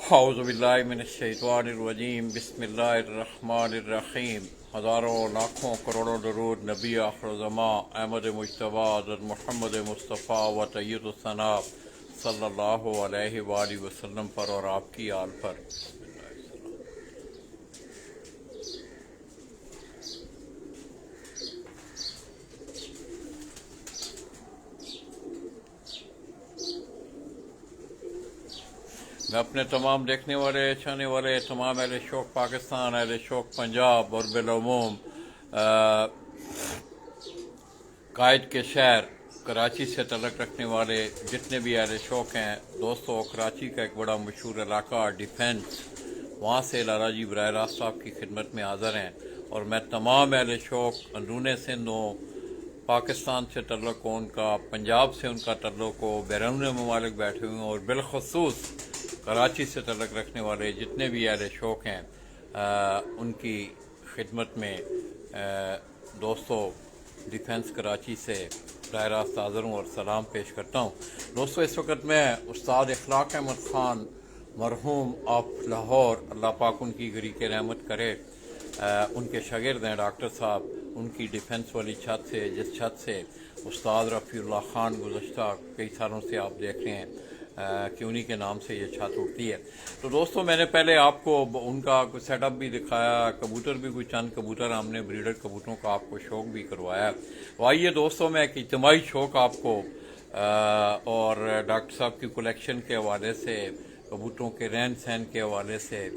औज़ुबिल्लाहिमिनश्शैतानिर्रजीम बिस्मिल्लाहिर्रहमानिर्रहीम। हज़ारों लाखों करोड़ों दरूद नबी आखिर-ओ-ज़मां अहमद मुज्तबा हज़रत मोहम्मद मुस्तफ़ा व तय्यिदुस्सना सल्लल्लाहु अलैहि वसल्लम पर और आपकी आल पर। मैं अपने तमाम देखने वाले चाहने वाले तमाम अहले शौक़ पाकिस्तान, अहले शौक़ पंजाब और बिलअमूम कायद के शहर कराची से तल्लुक़ रखने वाले जितने भी अहले शौक़ हैं दोस्तों, कराची का एक बड़ा मशहूर इलाका डिफेंस, वहाँ से लाला जी बराह रास्त आपकी खिदमत में हाज़िर हैं। और मैं तमाम अहले शौक़ अंदरूने सिंध हो, पाकिस्तान से तल्लुक़ हो उनका, पंजाब से उनका तल्लुक़ हो, बैरून ममालिक बैठे हुए हैं और बिलखसूस कराची से तल्लुक़ रखने वाले जितने भी अहले शौक़ हैं उनकी खिदमत में दोस्तों डिफेंस कराची से बराह रास्त हाज़िर हूँ और सलाम पेश करता हूँ। दोस्तों, इस वक्त मैं उस्ताद इखलाक अहमद ख़ान मरहूम ऑफ लाहौर, अल्लाह पाक उनकी गरी के रहमत करे, उनके शागिर्द हैं डॉक्टर साहब, उनकी डिफेंस वाली छत से, जिस छत से उस्ताद रफ़ीउल्लाह ख़ान गुज़श्ता कई सालों से आप देख रहे हैं कि उन्हीं के नाम से ये छत उठती है। तो दोस्तों, मैंने पहले आपको उनका कुछ सेटअप भी दिखाया, कबूतर भी कुछ चंद कबूतर हमने ब्रीडर कबूतरों का आपको शौक़ भी करवाया। तो आइए दोस्तों, मैं एक इज्तिमाई शौक़ आपको और डॉक्टर साहब की कलेक्शन के हवाले से, कबूतरों के रहन सहन के हवाले से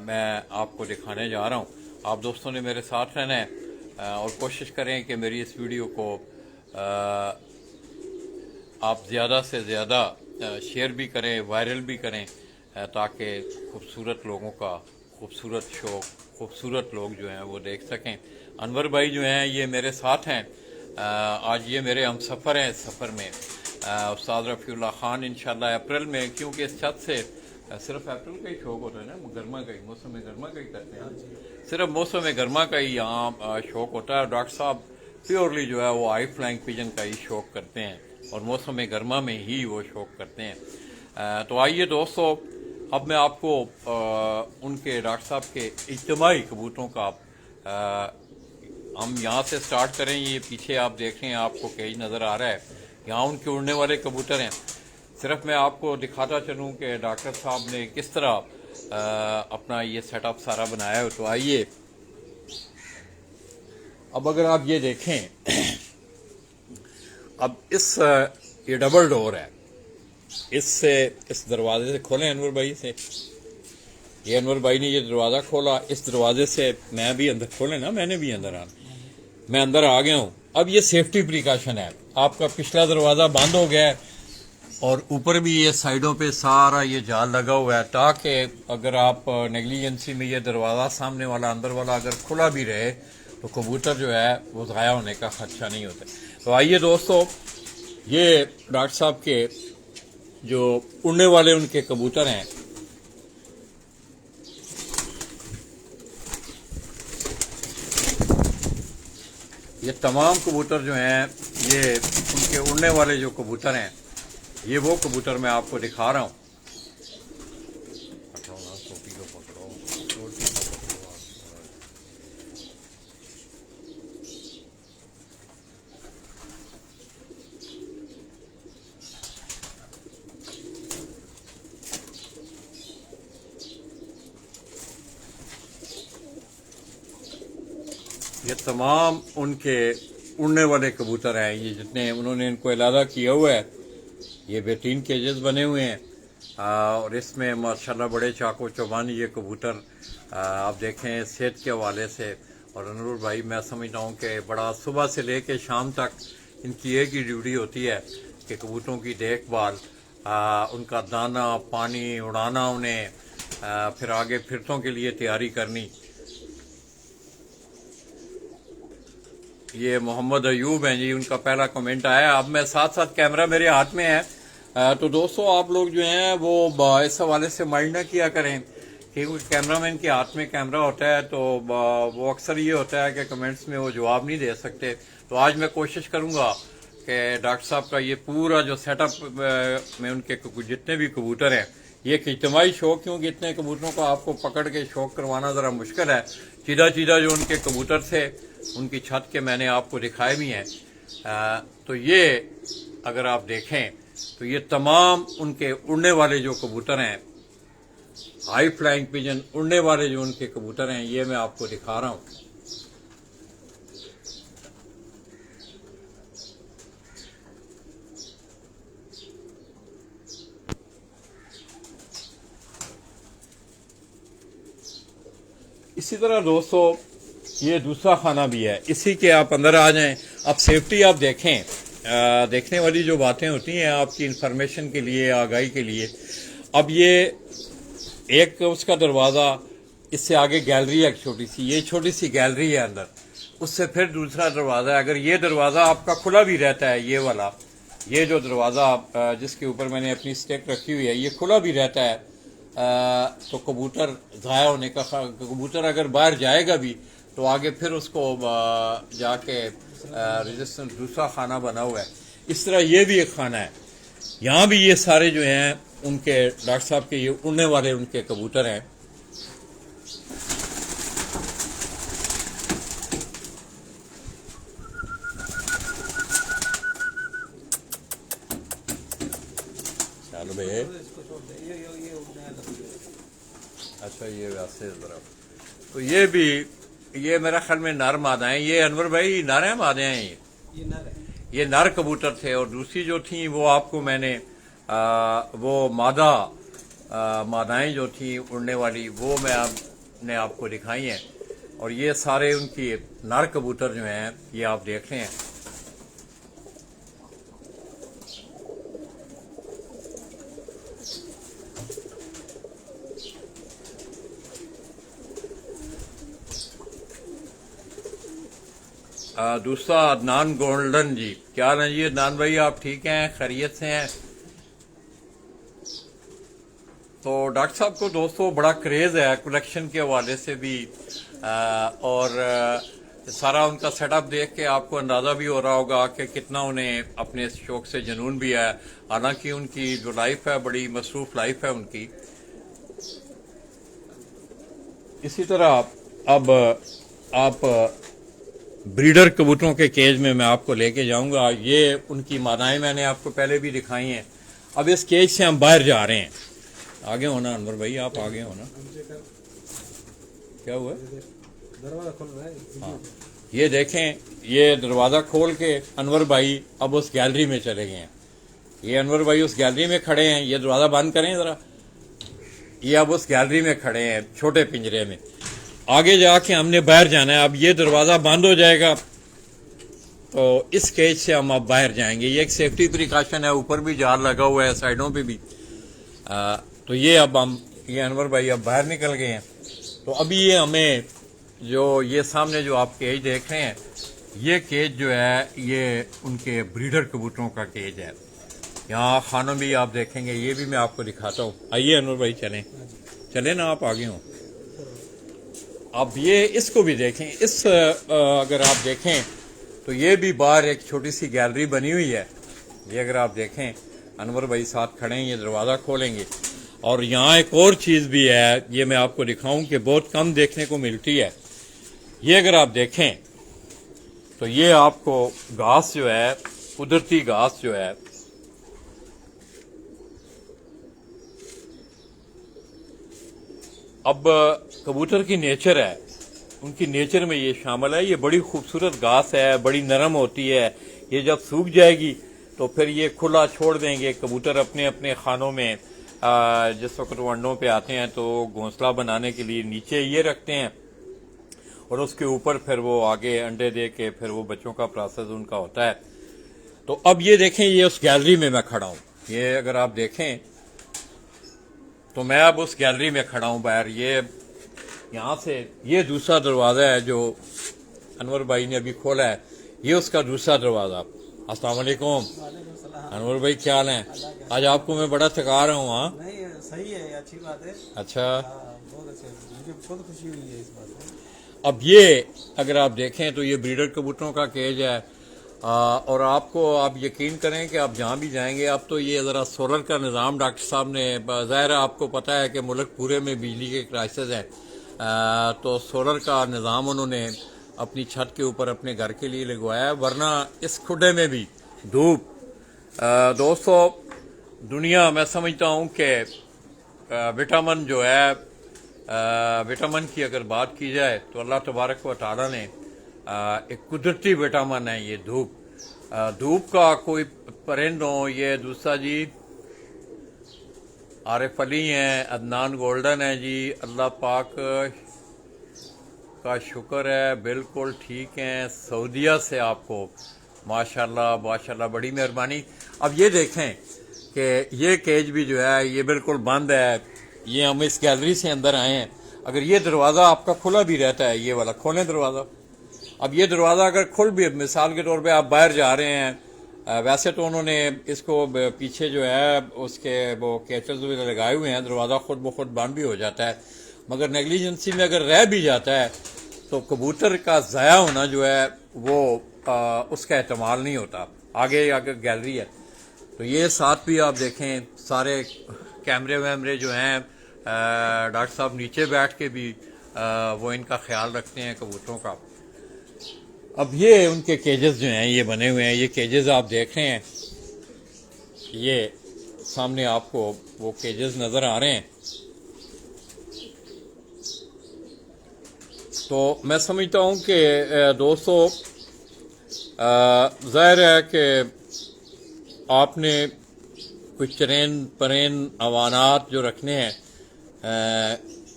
मैं आपको दिखाने जा रहा हूँ। आप दोस्तों ने मेरे साथ रहना है और कोशिश करें कि मेरी इस वीडियो को आप ज़्यादा से ज़्यादा शेयर भी करें, वायरल भी करें, ताकि खूबसूरत लोगों का खूबसूरत शौक़, खूबसूरत लोग जो हैं वो देख सकें। अनवर भाई जो हैं ये मेरे साथ हैं, आज ये मेरे हम सफ़र हैं। इस सफ़र में उस्ताद रफ़ीउल्लाह ख़ान इंशाअल्लाह अप्रैल में, क्योंकि इस छत से सिर्फ अप्रैल का ही शौक़ होता है ना, गर्मा का ही, मौसम गर्मा का ही करते हैं, सिर्फ मौसम गर्मा का ही यहाँ शौक़ होता है। डॉक्टर साहब प्योरली जो है वो हाई फ्लाइंग पिजन का ही शौक़ करते हैं और मौसम गर्मा में ही वो शौक़ करते हैं। तो आइए दोस्तों, अब मैं आपको उनके डॉक्टर साहब के इज्तिमाई कबूतरों का हम यहाँ से स्टार्ट करें। ये पीछे आप देख रहे हैं, आपको केज नज़र आ रहा है, यहाँ उनके उड़ने वाले कबूतर हैं। सिर्फ मैं आपको दिखाता चलूँ कि डॉक्टर साहब ने किस तरह अपना ये सेटअप सारा बनाया है। तो आइए, अब अगर आप ये देखें, अब ये डबल डोर है, इससे इस दरवाजे से खोलें अनवर भाई से, ये अनवर भाई ने ये दरवाज़ा खोला, इस दरवाजे से मैं भी अंदर खोले ना, मैंने भी अंदर आना, मैं अंदर आ गया हूँ। अब ये सेफ्टी प्रिकॉशन है, आपका पिछला दरवाज़ा बंद हो गया है और ऊपर भी ये साइडों पे सारा ये जाल लगा हुआ है, ताकि अगर आप नेग्लिजेंसी में ये दरवाज़ा सामने वाला अंदर वाला अगर खुला भी रहे तो कबूतर जो है वो ज़ाया होने का खदशा नहीं होता। तो आइए दोस्तों, ये डॉक्टर साहब के जो उड़ने वाले उनके कबूतर हैं, ये तमाम कबूतर जो हैं, ये उनके उड़ने वाले जो कबूतर हैं, ये वो कबूतर मैं आपको दिखा रहा हूँ। ये तमाम उनके उड़ने वाले कबूतर हैं, ये जितने उन्होंने इनको इलादा किया हुआ है, ये बेहतरीन केजेस बने हुए हैं और इसमें माशाल्लाह बड़े चाको चौबान ये कबूतर आप देखें सेहत के हवाले से। और अनूर भाई, मैं समझता हूँ कि बड़ा सुबह से लेकर शाम तक इनकी एक ही ड्यूटी होती है कि कबूतरों की देखभाल, उनका दाना पानी, उड़ाना उन्हें, फिर आगे फिरतों के लिए तैयारी करनी। ये मोहम्मद अयूब हैं जी, उनका पहला कमेंट आया। अब मैं साथ साथ कैमरा मेरे हाथ में है, तो दोस्तों आप लोग जो हैं वो इस हवाले से माइंड ना किया करें, क्योंकि कैमरामैन के हाथ में कैमरा होता है तो वो अक्सर ये होता है कि कमेंट्स में वो जवाब नहीं दे सकते। तो आज मैं कोशिश करूंगा कि डॉक्टर साहब का ये पूरा जो सेटअप में उनके जितने भी कबूतर हैं ये एक इज्तिमाई शौक, क्योंकि इतने कबूतरों को आपको पकड़ के शौक करवाना ज़रा मुश्किल है। सीधा सीधा जो उनके कबूतर थे उनकी छत के मैंने आपको दिखाए भी हैं। तो ये अगर आप देखें तो ये तमाम उनके उड़ने वाले जो कबूतर हैं, हाई फ्लाइंग पिजन उड़ने वाले जो उनके कबूतर हैं, ये मैं आपको दिखा रहा हूँ। इसी तरह दोस्तों ये दूसरा खाना भी है, इसी के आप अंदर आ जाएं। अब सेफ्टी आप देखें, देखने वाली जो बातें होती हैं आपकी इंफॉर्मेशन के लिए, आगाही के लिए। अब ये एक उसका दरवाज़ा, इससे आगे गैलरी है एक छोटी सी, ये छोटी सी गैलरी है अंदर, उससे फिर दूसरा दरवाज़ा है। अगर ये दरवाज़ा आपका खुला भी रहता है, ये वाला, ये जो दरवाज़ा जिसके ऊपर मैंने अपनी स्टेक रखी हुई है, ये खुला भी रहता है, तो कबूतर ज़ाया होने का, कबूतर अगर बाहर जाएगा भी तो आगे फिर उसको जाके रेजिस्टेंस दूसरा खाना बना हुआ है। इस तरह ये भी एक खाना है। यहाँ भी ये सारे जो हैं उनके डॉक्टर साहब के ये उड़ने वाले उनके कबूतर हैं। चलो भाई, अच्छा ये वैसे तरफ, तो ये भी, ये मेरा ख्याल में नर मादा हैं। ये अनवर भाई नर हैं मादे हैं? ये नर है। ये नर कबूतर थे, और दूसरी जो थी वो आपको मैंने वो मादाएं जो थी उड़ने वाली, वो मैंने आपको दिखाई हैं। और ये सारे उनकी नर कबूतर जो हैं ये आप देख रहे हैं। दूसरा अदनान गोल्डन जी, क्या हाल है जी अदनान भाई? आप ठीक हैं, खैरियत से हैं? तो डॉक्टर साहब को दोस्तों बड़ा क्रेज है कलेक्शन के हवाले से भी, और सारा उनका सेटअप देख के आपको अंदाजा भी हो रहा होगा कि कितना उन्हें अपने शौक से जुनून भी है। हालांकि उनकी जो लाइफ है बड़ी मसरूफ लाइफ है उनकी। इसी तरह अब आप ब्रीडर कबूतरों के केज में मैं आपको लेके जाऊंगा। ये उनकी मादाएं मैंने आपको पहले भी दिखाई हैं। अब इस केज से हम बाहर जा रहे हैं। आगे होना अनवर भाई, आप आगे होना। क्या हुआ? दरवाजा खोल रहा है। हाँ, ये देखें, ये दरवाजा खोल के अनवर भाई अब उस गैलरी में चले गए हैं। ये अनवर भाई उस गैलरी में खड़े हैं। ये दरवाजा बंद करें जरा। ये अब उस गैलरी में खड़े हैं, छोटे पिंजरे में। आगे जाके हमने बाहर जाना है। अब ये दरवाजा बंद हो जाएगा तो इस केज से हम अब बाहर जाएंगे। ये एक सेफ्टी प्रिकॉशन है, ऊपर भी जाल लगा हुआ है, साइडों पे भी। तो ये अब हम, ये अनवर भाई अब बाहर निकल गए हैं। तो अभी ये हमें जो ये सामने जो आप केज देख रहे हैं, ये केज जो है ये उनके ब्रीडर कबूतरों का केज है। यहाँ खानों भी आप देखेंगे, ये भी मैं आपको दिखाता हूँ। आइए अनवर भाई, चलें चलें ना, आप आगे हों। अब ये इसको भी देखें। इस अगर आप देखें तो ये भी बाहर एक छोटी सी गैलरी बनी हुई है। ये अगर आप देखें, अनवर भाई साथ खड़े हैं, ये दरवाज़ा खोलेंगे। और यहाँ एक और चीज़ भी है, ये मैं आपको दिखाऊं कि बहुत कम देखने को मिलती है। ये अगर आप देखें तो ये आपको घास जो है, कुदरती घास जो है, अब कबूतर की नेचर है, उनकी नेचर में ये शामिल है। ये बड़ी खूबसूरत घास है, बड़ी नरम होती है। ये जब सूख जाएगी तो फिर ये खुला छोड़ देंगे। कबूतर अपने अपने खानों में जिस वक्त वो अंडों पे आते हैं तो घोंसला बनाने के लिए नीचे ये रखते हैं, और उसके ऊपर फिर वो आगे अंडे दे के फिर वो बच्चों का प्रोसेस उनका होता है। तो अब ये देखें, ये उस गैलरी में मैं खड़ा हूँ। ये अगर आप देखें तो मैं अब उस गैलरी में खड़ा हूँ बाहर। ये यहाँ से ये दूसरा दरवाज़ा है जो अनवर भाई ने अभी खोला है। ये उसका दूसरा दरवाज़ा। अस्सलाम वालेकुम अनवर भाई, क्या हाल है? आज आपको मैं बड़ा थका रहा हूँ। हाँ नहीं, सही है, अच्छी बात है। अच्छा, बहुत अच्छे, मुझे बहुत खुशी हुई है इस बात में। अब ये अगर आप देखें तो ये ब्रीडर कबूतरों का केज है। और आपको आप यकीन करें कि आप जहाँ भी जाएंगे अब तो ये ज़रा सोलर का निज़ाम डॉक्टर साहब ने ज़ाहिर है आपको पता है कि मुल्क पूरे में बिजली के क्राइसिस है तो सोलर का निज़ाम उन्होंने अपनी छत के ऊपर अपने घर के लिए लगवाया है वरना इस खुडे में भी धूप दोस्तों दुनिया मैं समझता हूँ कि विटामिन जो है विटामिन की अगर बात की जाए तो अल्लाह तबारक व तआला ने एक कुदरती विटामिन है ये धूप धूप का कोई परिंद हो ये दूसरा जी आरिफ अली हैं अदनान गोल्डन है जी अल्लाह पाक का शुक्र है बिल्कुल ठीक हैं सऊदीया से आपको माशाल्लाह माशाल्लाह बड़ी मेहरबानी। अब ये देखें कि ये केज भी जो है ये बिल्कुल बंद है ये हम इस गैलरी से अंदर आए हैं अगर ये दरवाज़ा आपका खुला भी रहता है ये वाला खोलें दरवाज़ा अब ये दरवाज़ा अगर खुल भी मिसाल के तौर पे आप बाहर जा रहे हैं वैसे तो उन्होंने इसको पीछे जो है उसके वो कैचर्स वगैरह लगाए हुए हैं दरवाज़ा खुद ब खुद बंद भी हो जाता है मगर नेग्लिजेंसी में अगर रह भी जाता है तो कबूतर का ज़ाया होना जो है वो उसका एहतमाल नहीं होता। आगे आगे गैलरी है तो ये साथ भी आप देखें सारे कैमरे वैमरे जो हैं डॉक्टर साहब नीचे बैठ के भी वो इनका ख्याल रखते हैं कबूतरों का। अब ये उनके केजेस जो हैं ये बने हुए हैं ये केजेस आप देख रहे हैं ये सामने आपको वो केजेस नज़र आ रहे हैं तो मैं समझता हूँ कि दोस्तों ज़ाहिर है कि आपने कुछ चरेन परेन अवानात जो रखने हैं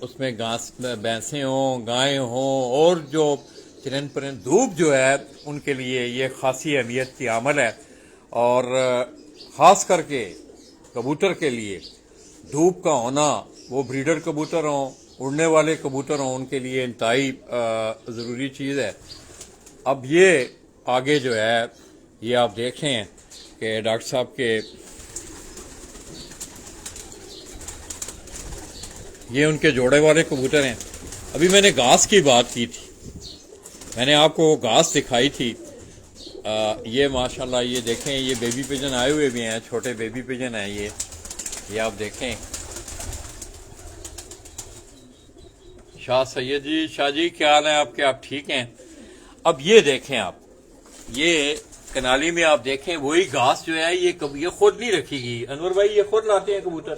उसमें घास भैंसें हों गायें हों और जो चरेन परेन धूप जो है उनके लिए ये खासी अहमियत की अमल है और ख़ास करके कबूतर के लिए धूप का होना वो ब्रीडर कबूतर हों उड़ने वाले कबूतर हों उनके लिए इंतहाई ज़रूरी चीज़ है। अब ये आगे जो है ये आप देख रहे हैं कि डॉक्टर साहब के ये उनके जोड़े वाले कबूतर हैं। अभी मैंने घास की बात की थी मैंने आपको घास दिखाई थी ये माशाल्लाह ये देखें ये बेबी पिजन आए हुए भी हैं छोटे बेबी पिजन हैं ये आप देखें। शाह सैयद जी शाह जी क्या हाल है आपके आप ठीक हैं। अब ये देखें आप ये कनाली में आप देखें वही घास जो है ये खुद नहीं रखीगी अनवर भाई ये खुद लाते हैं कबूतर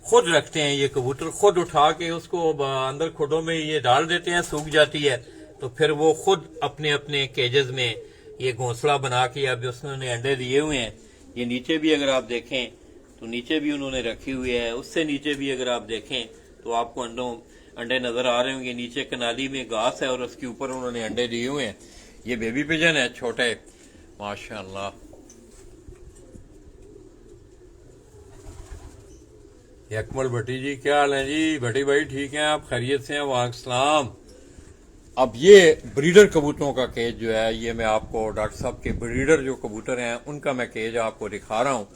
खुद रखते हैं ये कबूतर खुद उठा के उसको अंदर खुडों में ये डाल देते हैं सूख जाती है तो फिर वो खुद अपने अपने केजेस में ये घोंसला बना के अब उसने अंडे दिए हुए हैं। ये नीचे भी अगर आप देखें तो नीचे भी उन्होंने रखी हुई है उससे नीचे भी अगर आप देखें तो आपको अंडे नजर आ रहे होंगे। नीचे कनाली में घास है और उसके ऊपर उन्होंने अंडे दिए हुए हैं। ये बेबी पिजन है छोटे माशाल्लाह। अकमल भट्टी जी क्या हाल है जी भट्टी भाई ठीक हैं आप खैरियत से हैं वालेकुम। अब ये ब्रीडर कबूतरों का केज जो है ये मैं आपको डॉक्टर साहब के ब्रीडर जो कबूतर हैं उनका मैं केज आपको दिखा रहा हूँ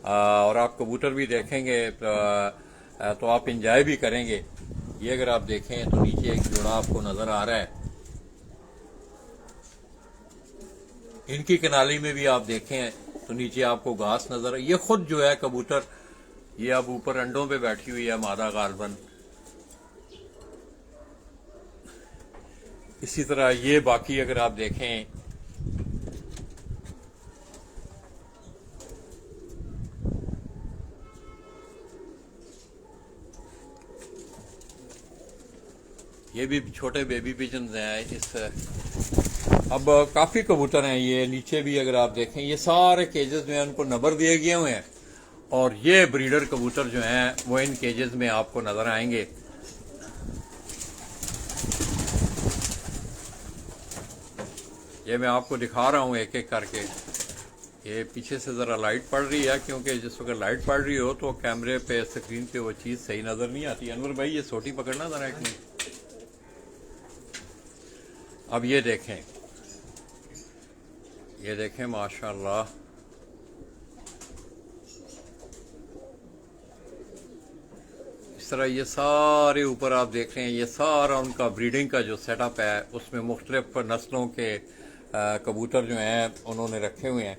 और आप कबूतर भी देखेंगे तो आप इंजॉय भी करेंगे। ये अगर आप देखें तो नीचे एक जोड़ा आपको नजर आ रहा है इनकी कनाली में भी आप देखें तो नीचे आपको घास नजर ये खुद जो है कबूतर ये अब ऊपर अंडों पे बैठी हुई है मादा गालबन। इसी तरह ये बाकी अगर आप देखें ये भी छोटे बेबी पिजन्स हैं इस अब काफी कबूतर हैं ये नीचे भी अगर आप देखें ये सारे केजेस में उनको नंबर दिए गए हुए हैं और ये ब्रीडर कबूतर जो हैं वो इन केजेस में आपको नजर आएंगे। ये मैं आपको दिखा रहा हूँ एक एक करके। ये पीछे से जरा लाइट पड़ रही है क्योंकि जिस वक्त लाइट पड़ रही हो तो कैमरे पे स्क्रीन पे वो चीज सही नजर नहीं आती। अनवर भाई ये सोटी पकड़ना जरा एक मिनट। अब ये देखें माशाल्लाह इस तरह ये सारे ऊपर आप देख रहे हैं ये सारा उनका ब्रीडिंग का जो सेटअप है उसमें मुख्तलिफ नस्लों के कबूतर जो हैं उन्होंने रखे हुए हैं।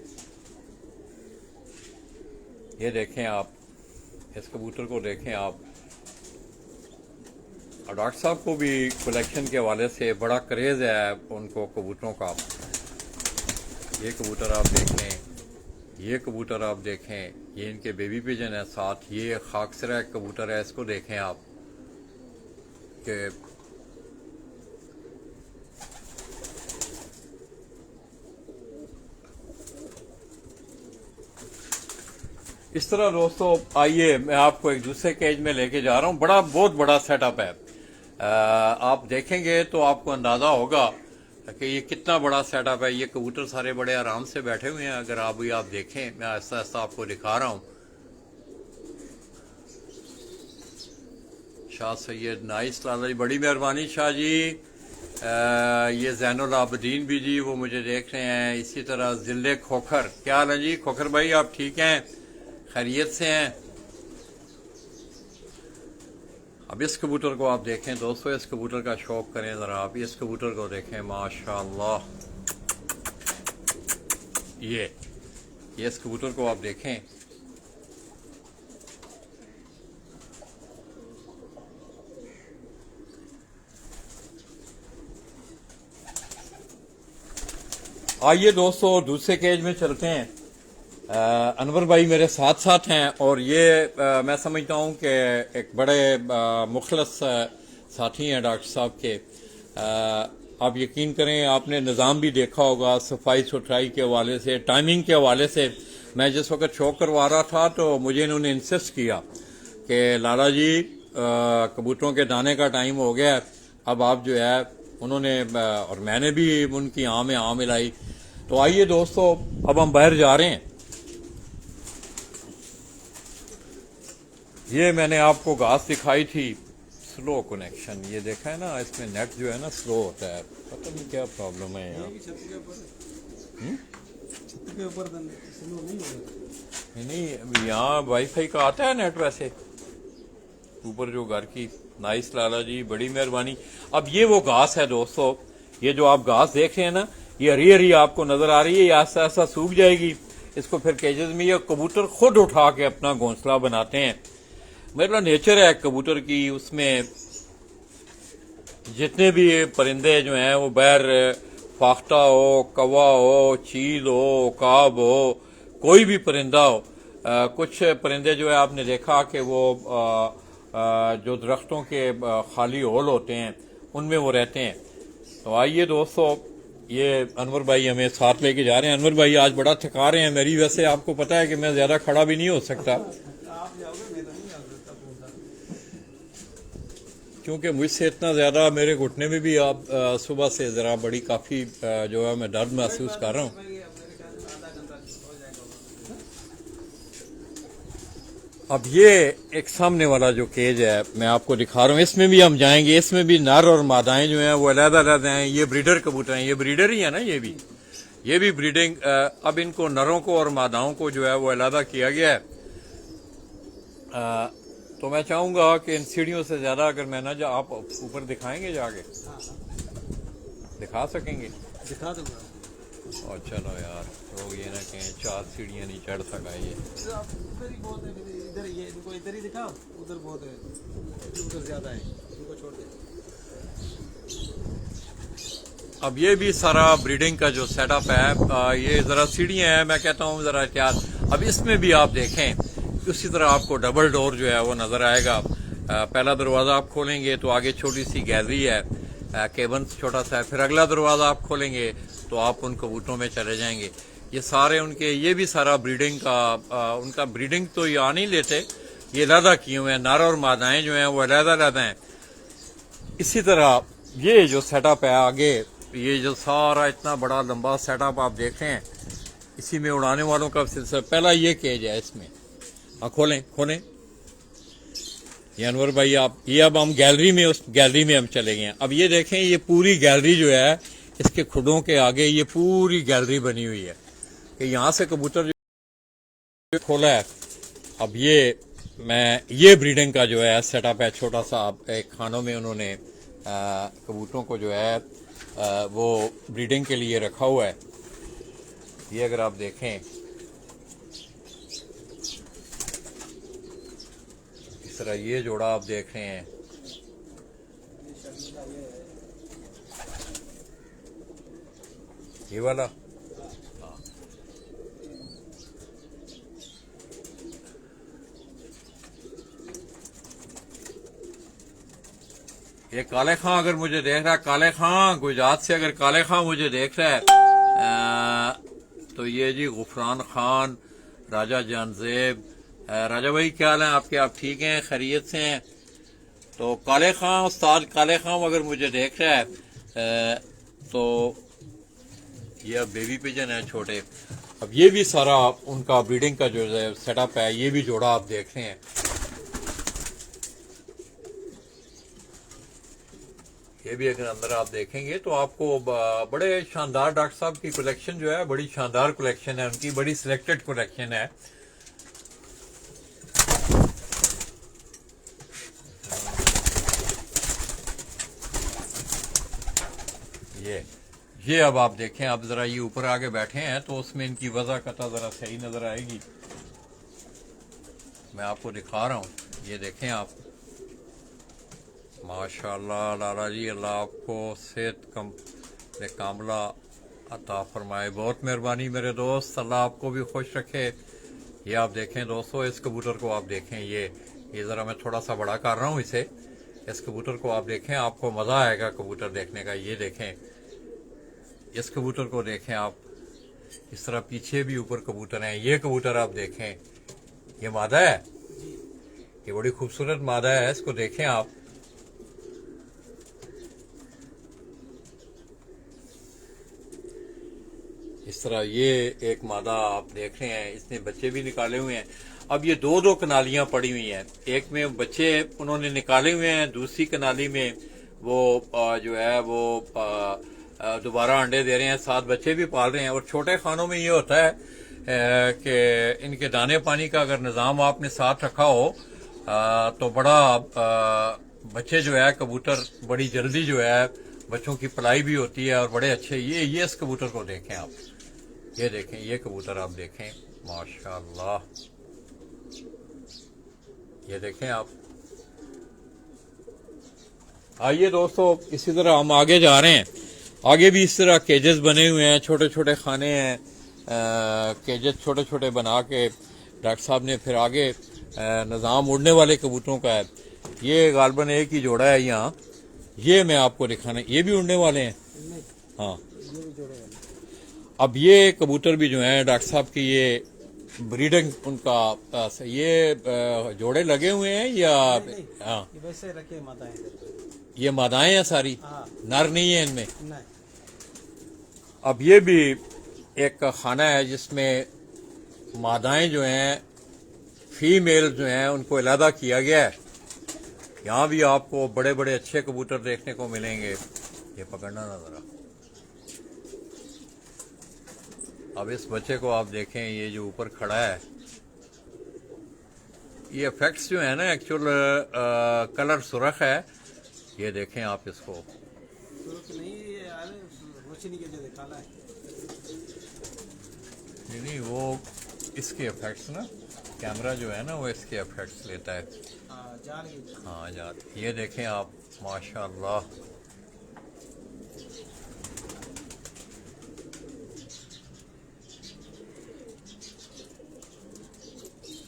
ये देखें आप, इस कबूतर को देखें आप। और डॉक्टर साहब को भी कलेक्शन के हवाले से बड़ा क्रेज़ है उनको कबूतरों का। ये कबूतर आप देखें, ये कबूतर आप देखें, ये इनके बेबी पिजन है साथ। ये खाकसरा कबूतर है, इसको देखें आप कि इस तरह। दोस्तों आइए मैं आपको एक दूसरे केज में लेके जा रहा हूँ। बहुत बड़ा सेटअप है। आप देखेंगे तो आपको अंदाजा होगा कि ये कितना बड़ा सेटअप है। ये कबूतर सारे बड़े आराम से बैठे हुए हैं। अगर आप देखें, मैं आहिस्ता आहिस्ता आपको दिखा रहा हूँ। शाह सैयद नाइस लाला जी, बड़ी मेहरबानी शाह जी। ये जैनुल आबदीन भी जी वो मुझे देख रहे हैं। इसी तरह जिले खोखर, क्या हाल है जी खोखर भाई, आप ठीक हैं, खैरियत से हैं? अब इस कबूतर को आप देखें दोस्तों, इस कबूतर का शौक करें जरा आप। इस कबूतर को देखें, माशाअल्लाह। ये इस कबूतर को आप देखें। आइए दोस्तों दूसरे केज में चलते हैं। अनवर भाई मेरे साथ साथ हैं और ये मैं समझता हूँ कि एक बड़े मुखलस साथी हैं डॉक्टर साहब के। आप यकीन करें, आपने निज़ाम भी देखा होगा सफाई सुथराई के हवाले से, टाइमिंग के हवाले से। मैं जिस वक्त शो करवा रहा था तो मुझे इन्होंने इंसिस्ट किया कि लाला जी कबूतरों के दाने का टाइम हो गया है, अब आप जो है उन्होंने, और मैंने भी उनकी आँख में आँख मिलाई। तो आइए दोस्तों अब हम बाहर जा रहे हैं। ये मैंने आपको घास दिखाई थी, स्लो कनेक्शन, ये देखा है ना, इसमें नेट जो है ना स्लो होता है, पता नहीं क्या प्रॉब्लम है यहाँ। छत के ऊपर स्लो नहीं होगा। नहीं, यहाँ वाईफाई का आता है नेट वैसे ऊपर जो घर की। नाइस लाला जी, बड़ी मेहरबानी। अब ये वो घास है दोस्तों, ये जो आप घास देख रहे हैं ना, ये हरी हरी आपको नजर आ रही है, ये आस्ता आस्ता सूख जाएगी। इसको फिर केजेस में ये कबूतर खुद उठा के अपना घोंसला बनाते हैं। मतलब नेचर है कबूतर की, उसमें जितने भी परिंदे जो हैं वो बैर, फाख्ता हो, कौवा हो, चील हो, उकाब हो, कोई भी परिंदा हो। कुछ परिंदे जो है आपने देखा कि वो जो दरख्तों के खाली होल होते हैं उनमें वो रहते हैं। तो आइए दोस्तों, ये अनवर भाई हमें साथ लेके जा रहे हैं। अनवर भाई आज बड़ा थका रहे हैं मेरी, वैसे आपको पता है कि मैं ज्यादा खड़ा भी नहीं हो सकता आप जाओगे, मैं तो नहीं आ सकता पूरा, क्योंकि मुझसे इतना ज्यादा मेरे घुटने में भी आप सुबह से जरा बड़ी काफी जो है मैं दर्द महसूस कर रहा हूँ। मेरे ख्याल से आधा घंटा हो जाएगा। अब ये एक सामने वाला जो केज है मैं आपको दिखा रहा हूँ, इसमें भी हम जाएंगे। इसमें भी नर और मादाएं जो हैं वो अलग-अलग हैं। ये ब्रीडर कबूतर हैं, ये ब्रीडर ही है ना, ये भी ब्रीडिंग। अब इनको नरों को और मादाओं को जो है वो अलग किया गया है। तो मैं चाहूंगा कि इन सीढ़ियों से ज्यादा अगर मैं ना, आप ऊपर दिखाएंगे जाके, दिखा सकेंगे? दिखा दूंगा। और चलो यार, तो ये ना कहें 4 सीढ़ियां नहीं चढ़ सका ये। उधर ही बहुत है, इधर ये इनको इधर ही दिखाओ, उधर बहुत है, उधर ज्यादा है, इनको छोड़ दे। अब ये भी सारा ब्रीडिंग का जो सेटअप है, ये जरा सीढ़ियां हैं, मैं कहता हूँ जरा एहतियात। अब इसमें भी आप देखें उसी तरह आपको डबल डोर जो है वो नजर आएगा। पहला दरवाजा आप खोलेंगे तो आगे छोटी सी गैलरी है, केबन छोटा सा है। फिर अगला दरवाजा आप खोलेंगे तो आप उन कबूतरों में चले जाएंगे। ये सारे उनके, ये भी सारा ब्रीडिंग का, उनका ब्रीडिंग तो ये आ नहीं लेते, ये अलहदा किए हुए हैं। नर और मादाएं जो हैं वो अलहदा हैं। इसी तरह ये जो सेटअप है आगे, ये जो सारा इतना बड़ा लंबा सेटअप आप देख रहे हैं, इसी में उड़ाने वालों का सिलसिला। पहला ये केज है, इसमें खोलें ये अनवर भाई आप, ये अब हम गैलरी में, उस गैलरी में हम चले गए हैं। अब ये देखें, ये पूरी गैलरी जो है, इसके खुडों के आगे ये पूरी गैलरी बनी हुई है कि यहाँ से कबूतर जो खोला है। अब ये ब्रीडिंग का जो है सेटअप है छोटा सा। एक खानों में उन्होंने कबूतरों को जो है वो ब्रीडिंग के लिए रखा हुआ है। ये अगर आप देखें इस तरह, ये जोड़ा आप देख रहे हैं, ये वाला। ये काले खां अगर मुझे देख रहा है, काले खां गुजरात से अगर काले खां मुझे देख रहा है, तो ये जी गुफरान खान, राजा जानजेब। राजा भाई क्या हाल है आपके? आप ठीक हैं, खैरियत से हैं? तो काले खां, उस्ताद काले खां अगर मुझे देख रहा है, तो ये अब बेबी पिजन है छोटे। अब ये भी सारा उनका ब्रीडिंग का जो सेटअप है, ये भी जोड़ा आप देख रहे हैं। ये भी अगर अंदर आप देखेंगे तो आपको बड़े शानदार, डॉक्टर साहब की कलेक्शन जो है बड़ी शानदार कलेक्शन है, उनकी बड़ी सिलेक्टेड कलेक्शन है। ये अब आप देखें, आप जरा ये ऊपर आगे बैठे हैं तो उसमें इनकी वजह कता जरा सही नजर आएगी। मैं आपको दिखा रहा हूँ, ये देखें आप। माशाल्लाह लाला जी, अल्लाह आपको सेहत कामला अता फरमाए। बहुत मेहरबानी मेरे दोस्त, अल्लाह आपको भी खुश रखे। ये आप देखें दोस्तों, इस कबूतर को आप देखें, ये ज़रा मैं थोड़ा सा बड़ा कर रहा हूँ इसे। इस कबूतर को आप देखें, आपको मज़ा आएगा कबूतर देखने का। ये देखें, इस कबूतर को देखें आप। इस तरह पीछे भी ऊपर कबूतर हैं। ये कबूतर आप देखें, ये मादा है, ये बड़ी खूबसूरत मादा है, इसको देखें आप। इस तरह ये एक मादा आप देख रहे हैं, इसने बच्चे भी निकाले हुए हैं। अब ये दो कनालियां पड़ी हुई हैं, एक में बच्चे उन्होंने निकाले हुए हैं, दूसरी कनाली में वो जो है वो दोबारा अंडे दे रहे हैं, 7 बच्चे भी पाल रहे हैं। और छोटे खानों में ये होता है कि इनके दाने पानी का अगर निज़ाम आपने साथ रखा हो तो बड़ा बच्चे जो है कबूतर बड़ी जल्दी जो है बच्चों की पलाई भी होती है और बड़े अच्छे। ये इस कबूतर को देखें आप, ये देखें, ये कबूतर आप देखें, माशाल्लाह। ये देखें आप। आइए दोस्तों, इसी तरह हम आगे जा रहे हैं। आगे भी इस तरह केजेस बने हुए हैं, छोटे छोटे खाने हैं, केजेस छोटे छोटे बना के डॉक्टर साहब ने फिर आगे निज़ाम उड़ने वाले कबूतरों का है। ये गालबन एक ही जोड़ा है यहाँ, ये मैं आपको दिखाना। ये भी उड़ने वाले हैं, हाँ। अब ये कबूतर भी जो हैं डॉक्टर साहब की, ये ब्रीडिंग उनका ये जोड़े लगे हुए हैं या नहीं, हाँ, ये वैसे रखे मादाएं। ये मादाएं हैं सारी, हाँ। नर नहीं है इनमें। नहीं। अब ये भी एक खाना है जिसमें मादाएं जो हैं, फीमेल जो हैं, उनको अलहदा किया गया है। यहाँ भी आपको बड़े बड़े अच्छे कबूतर देखने को मिलेंगे। ये पकड़ना ना जरा। अब इस बच्चे को आप देखें, ये जो ऊपर खड़ा है, ये इफेक्ट्स जो है ना, एक्चुअल कलर सुरख है। ये देखें आप इसको, नहीं यार, रोशनी के जो काला है। नहीं वो इसके इफेक्ट्स ना, कैमरा जो है ना वो इसके इफेक्ट्स लेता है। हाँ जान। ये देखें आप, माशाल्लाह।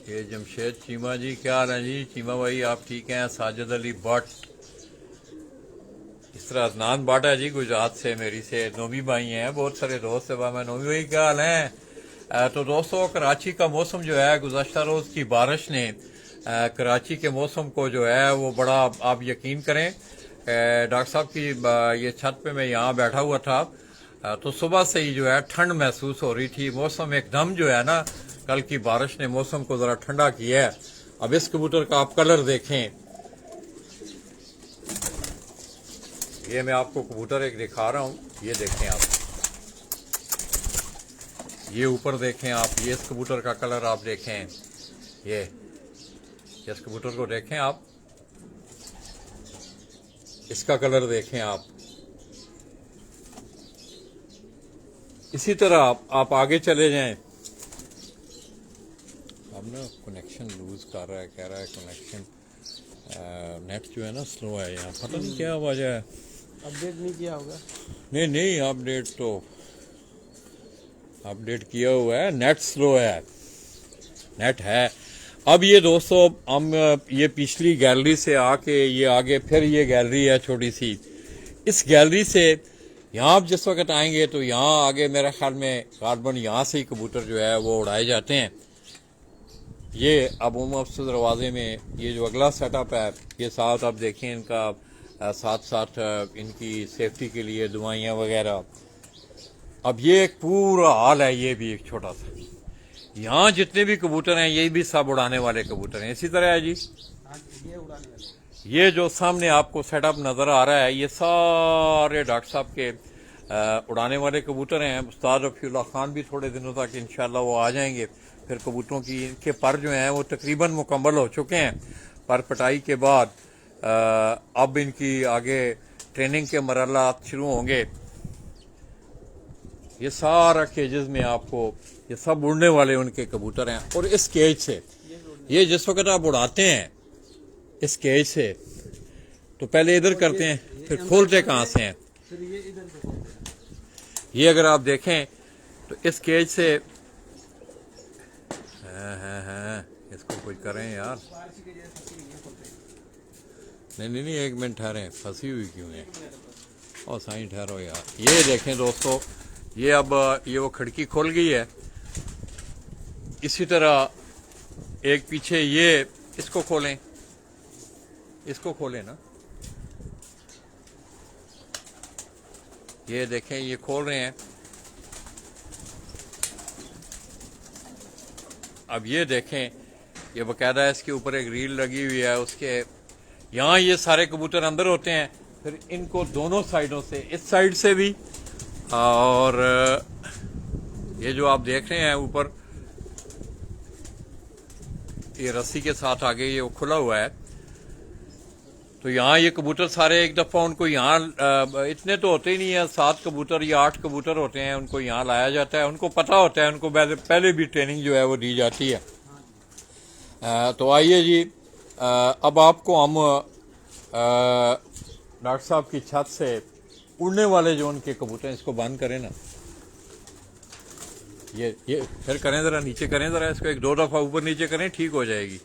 ये जमशेद चीमा जी, क्या हाल है जी? चीमा भाई आप ठीक हैं? साजिद अली भट्ट, इस तरह अदनान भट्ट है जी गुजरात से, मेरी से नोमी भाई हैं, बहुत सारे दोस्त है। मैं नोमी भाई क्या हाल हैं? तो दोस्तों, कराची का मौसम जो है, गुज़श्ता रोज की बारिश ने कराची के मौसम को जो है वो बड़ा, आप यकीन करें, डॉक्टर साहब की ये छत पे मैं यहाँ बैठा हुआ था तो सुबह से ही जो है ठंड महसूस हो रही थी। मौसम एकदम जो है ना, कल की बारिश ने मौसम को जरा ठंडा किया है। अब इस कबूतर का आप कलर देखें, ये मैं आपको कबूतर एक दिखा रहा हूँ, ये देखें आप, ये ऊपर देखें आप, ये इस कबूतर का कलर आप देखें, ये इस कबूतर को देखें आप, इसका कलर देखें आप, इसी तरह आप आगे चले जाएं। अब ना कनेक्शन लूज कर रहा है, कह रहा है कनेक्शन नेट जो है ना स्लो है यहाँ, पता नहीं क्या वजह है। अपडेट नहीं किया होगा। नहीं नहीं, अपडेट तो अपडेट किया हुआ है, नेट स्लो है, नेट है। अब ये दोस्तों हम ये पिछली गैलरी से आके ये आगे फिर ये गैलरी है छोटी सी, इस गैलरी से यहाँ आप जिस वक्त आएंगे तो यहाँ आगे मेरे ख्याल में गालबन यहाँ से ही कबूतर जो है वो उड़ाए जाते हैं। ये अब मफसूल दरवाजे में ये जो अगला सेटअप है, ये साथ आप देखें इनका साथ साथ इनकी सेफ्टी के लिए दवाइयाँ वगैरह। अब ये एक पूरा हाल है, ये भी एक छोटा सा, यहाँ जितने भी कबूतर हैं ये भी सब उड़ाने वाले कबूतर हैं। इसी तरह है जी, ये उड़ाने वाले, ये जो सामने आपको सेटअप नजर आ रहा है ये सारे डॉक्टर साहब के उड़ाने वाले कबूतर हैं। उस्ताद रफीउल्लाह खान भी थोड़े दिनों तक इंशाल्लाह वो आ जाएंगे। फिर कबूतरों की इनके पर जो हैं वो तकरीबन मुकम्मल हो चुके हैं। पर पटाई के बाद अब इनकी आगे ट्रेनिंग के मरहलात शुरू होंगे। ये सारा केजेस में आपको ये सब उड़ने वाले उनके कबूतर हैं। और इस केज से ये जिस वक्त आप उड़ाते हैं इस केज से, तो पहले इधर करते हैं, फिर खोलते कहाँ से हैं। फिर ये इधर से खोलते हैं। ये अगर आप देखें तो इस केज से हाँ, इसको कुछ करें यार। बारिश के जैसे फंसी हुई है, खोलते हैं। नहीं नहीं नहीं, एक मिनट ठहरें, फंसी हुई क्यों है? और साईं ठहरो यार। ये देखें दोस्तों, ये अब ये वो खिड़की खुल गई है। इसी तरह एक पीछे ये, इसको खोलें, इसको खोलें ना, ये देखें ये खोल रहे हैं। अब ये देखें, ये बकायदा इसके ऊपर एक रील लगी हुई है, उसके यहाँ ये सारे कबूतर अंदर होते हैं। फिर इनको दोनों साइडों से, इस साइड से भी, और ये जो आप देख रहे हैं ऊपर ये रस्सी के साथ आगे ये खुला हुआ है, तो यहाँ ये कबूतर सारे एक दफा उनको यहाँ इतने तो होते ही नहीं है, 7 कबूतर या 8 कबूतर होते हैं, उनको यहाँ लाया जाता है। उनको पता होता है, उनको पहले भी ट्रेनिंग जो है वो दी जाती है। तो आइए जी, अब आपको हम डॉक्टर साहब की छत से उड़ने वाले जो उनके कबूतर हैं, इसको बंद करें ना, ये फिर करें, जरा नीचे करें, जरा इसको 1-2 दफा ऊपर नीचे करें, ठीक हो जाएगी।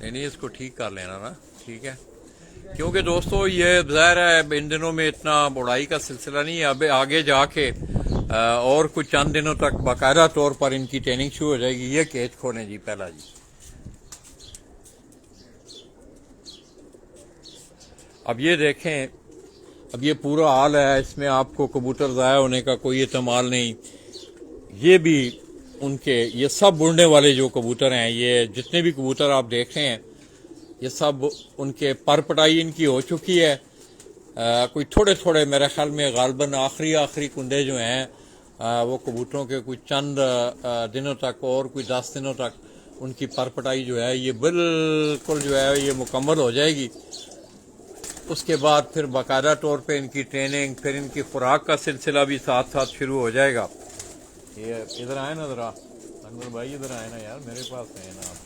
नहीं, इसको ठीक कर लेना ना, ठीक है। क्योंकि दोस्तों ये ज़ाहिर है इन दिनों में इतना बुढ़ाई का सिलसिला नहीं है, अब आगे जाके और कुछ चंद दिनों तक बाकायदा तौर पर इनकी ट्रेनिंग शुरू हो जाएगी। ये केज खोलें जी पहला जी। अब ये देखें, अब ये पूरा हाल है, इसमें आपको कबूतर ज़ाया होने का कोई एहतमाल नहीं। ये भी उनके, ये सब उड़ने वाले जो कबूतर हैं, ये जितने भी कबूतर आप देख रहे हैं, ये सब उनके पर पटाई इनकी हो चुकी है। कोई थोड़े थोड़े मेरे ख्याल में गालबन आखिरी कुंडे जो हैं वो कबूतरों के कुछ चंद दिनों तक और कोई 10 दिनों तक उनकी पर पटाई जो है ये बिल्कुल जो है ये मुकम्मल हो जाएगी। उसके बाद फिर बाकायदा तौर पे इनकी ट्रेनिंग, फिर इनकी खुराक का सिलसिला भी साथ साथ शुरू हो जाएगा। ये इधर आए ना जरा, अनवर भाई इधर आए ना यार, मेरे पास है ना आप।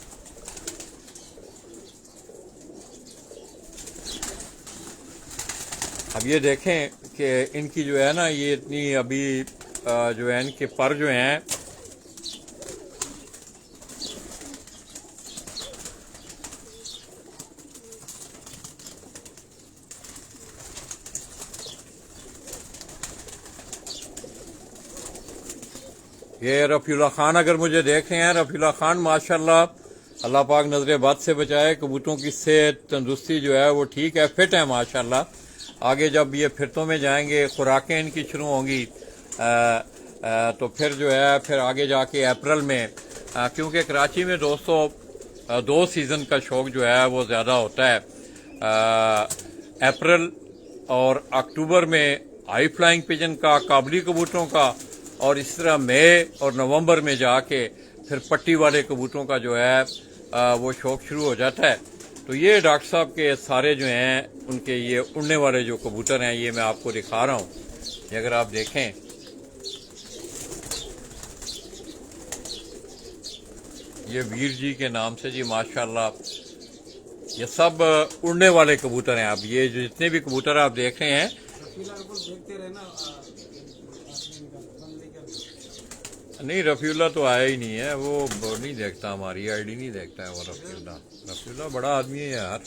अब ये देखें कि इनकी जो है ना ये इतनी अभी जो है इनके पर जो हैं ये रफीउल्लाह खान अगर मुझे देख रहे हैं, रफीउल्लाह खान माशाल्लाह, अल्लाह पाक नजर बद से बचाए, कबूतरों की सेहत तंदुरुस्ती जो है वो ठीक है, फिट है माशाल्लाह। आगे जब ये फिरतों में जाएंगे, खुराकें इनकी शुरू होंगी तो फिर जो है फिर आगे जाके अप्रैल में, क्योंकि कराची में दोस्तों 2 सीज़न का शौक जो है वो ज़्यादा होता है। अप्रैल और अक्टूबर में हाई फ्लाइंग पिजन का, काबली कबूतरों का, और इस तरह मई और नवंबर में जाके फिर पट्टी वाले कबूतरों का जो है वो शौक शुरू हो जाता है। तो ये डॉक्टर साहब के सारे जो हैं उनके ये उड़ने वाले जो कबूतर हैं ये मैं आपको दिखा रहा हूँ। ये अगर आप देखें ये वीर जी के नाम से जी माशाल्लाह ये सब उड़ने वाले कबूतर हैं। आप ये जो जितने भी कबूतर आप देख रहे हैं फिलहाल को देखते रहना नहीं, रफीउल्ला तो आया ही नहीं है, वो नहीं देखता, हमारी आईडी नहीं देखता है वो रफीउल्ला। रफीउल्ला बड़ा आदमी है यार,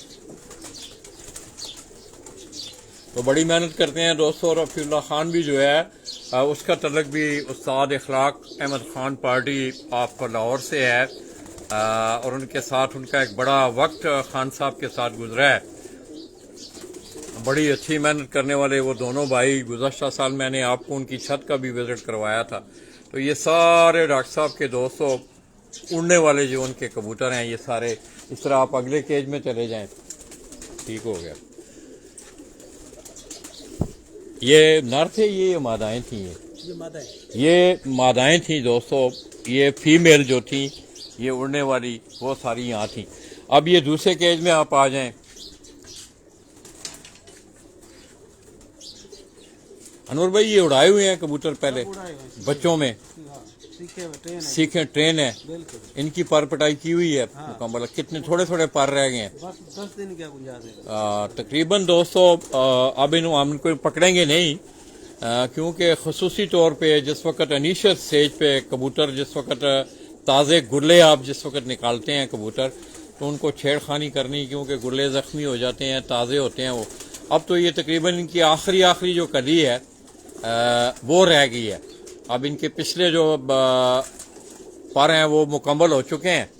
तो बड़ी मेहनत करते हैं दोस्तों। रफीउल्ला खान भी जो है उसका तल्लुक भी उस्ताद इखलाक अहमद खान पार्टी आप लाहौर से है और उनके साथ उनका एक बड़ा वक्त खान साहब के साथ गुजरा है। बड़ी अच्छी मेहनत करने वाले वो दोनों भाई। गुज़श्ता साल मैंने आपको उनकी छत का भी विजिट करवाया था। तो ये सारे डॉक्टर साहब के दोस्तों उड़ने वाले जो उनके कबूतर हैं, ये सारे इस तरह आप अगले केज में चले जाएं। ठीक हो गया। ये नर थे, ये मादाएं थी। ये मादाएं थी दोस्तों। ये फीमेल जो थी ये उड़ने वाली वो सारी यहाँ थी। अब ये दूसरे केज में आप आ जाएं। अनवर भाई ये उड़ाए हुए हैं कबूतर पहले बच्चों में, सीखे ट्रेन है, इनकी पर पटाई की हुई है मुकम्मल। कितने थोड़े थोड़े पर रह गए हैं, बस 10 दिन क्या गुंजाइश है तकरीबन दोस्तों। अब हम इनको पकड़ेंगे नहीं क्योंकि खसूसी तौर पे जिस वक्त इनिशियल स्टेज पे कबूतर जिस वक्त ताज़े गुर्ले आप जिस वक्त निकालते हैं कबूतर, तो उनको छेड़खानी करनी, क्योंकि गुर्ले जख्मी हो जाते हैं, ताज़े होते हैं वो। अब तो ये तकरीबन इनकी आखिरी जो कली है वो रह गई है। अब इनके पिछले जो पर हैं वो मुकम्मल हो चुके हैं।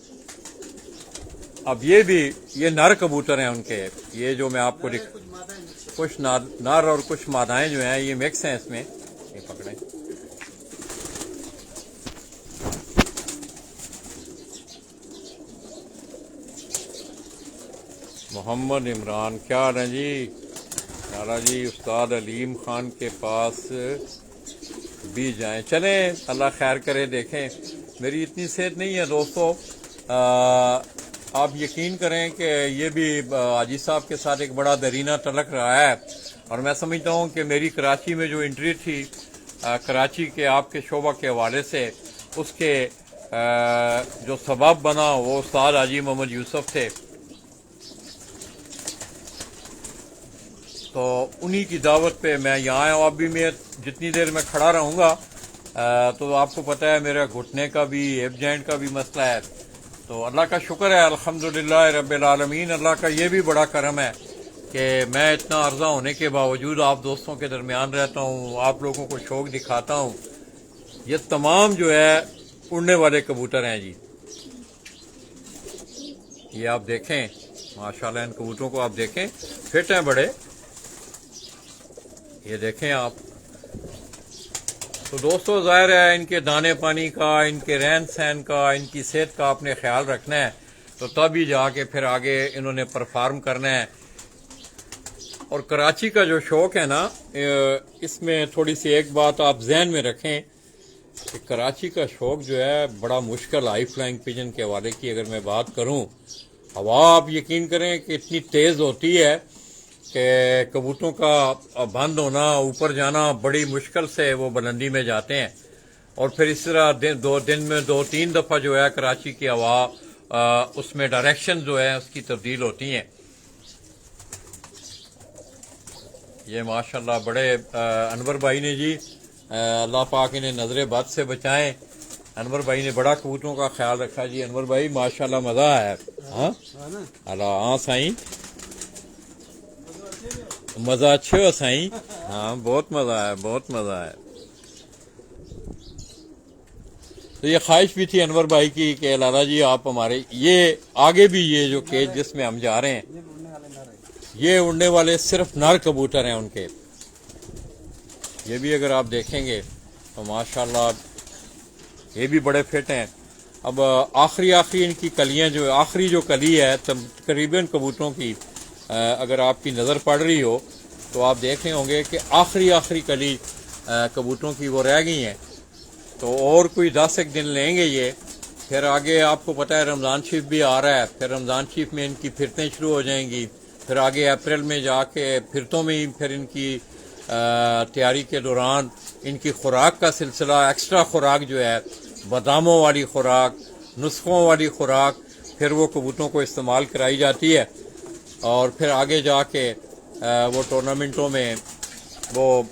अब ये नर कबूतर हैं उनके, ये जो मैं आपको कुछ नर और कुछ मादाएं जो हैं ये मिक्स हैं इसमें। ये पकड़ें, मोहम्मद इमरान क्या हाल है जी? लाला जी उस्ताद अलीम खान के पास भी जाएं। चलें, अल्लाह खैर करे। देखें, मेरी इतनी सेहत नहीं है दोस्तों। आप यकीन करें कि ये भी हाजी साहब के साथ एक बड़ा दरीना तलक रहा है और मैं समझता हूँ कि मेरी कराची में जो एंट्री थी कराची के आपके शोबा के हवाले से, उसके जो सबब बना वो उस्ताद हाजी मोहम्मद यूसुफ थे। तो उन्हीं की दावत पे मैं यहाँ आया हूँ। अभी मैं जितनी देर में खड़ा रहूँगा तो आपको पता है मेरा घुटने का भी, हिप जॉइंट का भी मसला है। तो अल्लाह का शुक्र है, अल्हम्दुलिल्लाह रब्बिल आलमीन। अल्लाह का ये भी बड़ा करम है कि मैं इतना अर्जा होने के बावजूद आप दोस्तों के दरमियान रहता हूँ, आप लोगों को शौक दिखाता हूँ। ये तमाम जो है उड़ने वाले कबूतर हैं जी। ये आप देखें माशाल्लाह, इन कबूतरों को आप देखें, फिट हैं बड़े। ये देखें आप। तो दोस्तों जाहिर है इनके दाने पानी का, इनके रहन सहन का, इनकी सेहत का आपने ख्याल रखना है, तो तभी जाके फिर आगे इन्होंने परफॉर्म करना है। और कराची का जो शौक है ना, इसमें थोड़ी सी एक बात आप जहन में रखें कि कराची का शौक जो है बड़ा मुश्किल। हाई फ्लाइंग पिजन के हवाले की अगर मैं बात करूं, हवा आप यकीन करें कि इतनी तेज होती है कि कबूतरों का बंद होना, ऊपर जाना बड़ी मुश्किल से वो बुलंदी में जाते हैं। और फिर इस तरह दिन में 2-3 दफ़ा जो है कराची की हवा उसमें डायरेक्शन जो है उसकी तब्दील होती हैं। ये माशाल्लाह बड़े अनवर भाई ने जी, अल्लाह पाक इन्हें नजर बद से बचाएं। अनवर भाई ने बड़ा कबूतरों का ख्याल रखा जी। अनवर भाई माशाल्लाह मजा आया। हाँ हाँ साईं, मजा अच्छे हो साईं। हाँ बहुत मजा आया, बहुत मजा आया। तो ये ख्वाहिश भी थी अनवर भाई की कि लाला जी आप हमारे ये आगे भी ये जो केज जिसमें हम जा रहे हैं, ये उड़ने वाले सिर्फ नर कबूतर हैं उनके। ये भी अगर आप देखेंगे तो माशाल्लाह ये भी बड़े फिट हैं। अब आखिरी इनकी कलियां जो आखिरी जो कली है तकरीबन कबूतरों की, अगर आपकी नज़र पड़ रही हो तो आप देख रहे होंगे कि आखिरी कली कबूतरों की वो रह गई हैं। तो और कोई 10 एक दिन लेंगे ये, फिर आगे आपको पता है रमज़ान शरीफ भी आ रहा है, फिर रमज़ान शरीफ में इनकी फिरतें शुरू हो जाएंगी। फिर आगे अप्रैल में जाके फिरतों में ही फिर इनकी तैयारी के दौरान इनकी खुराक का सिलसिला, एक्स्ट्रा खुराक जो है, बादामों वाली खुराक, नुस्खों वाली खुराक, फिर वो कबूतरों को इस्तेमाल कराई जाती है और फिर आगे जाके वो टूर्नामेंटों में वो,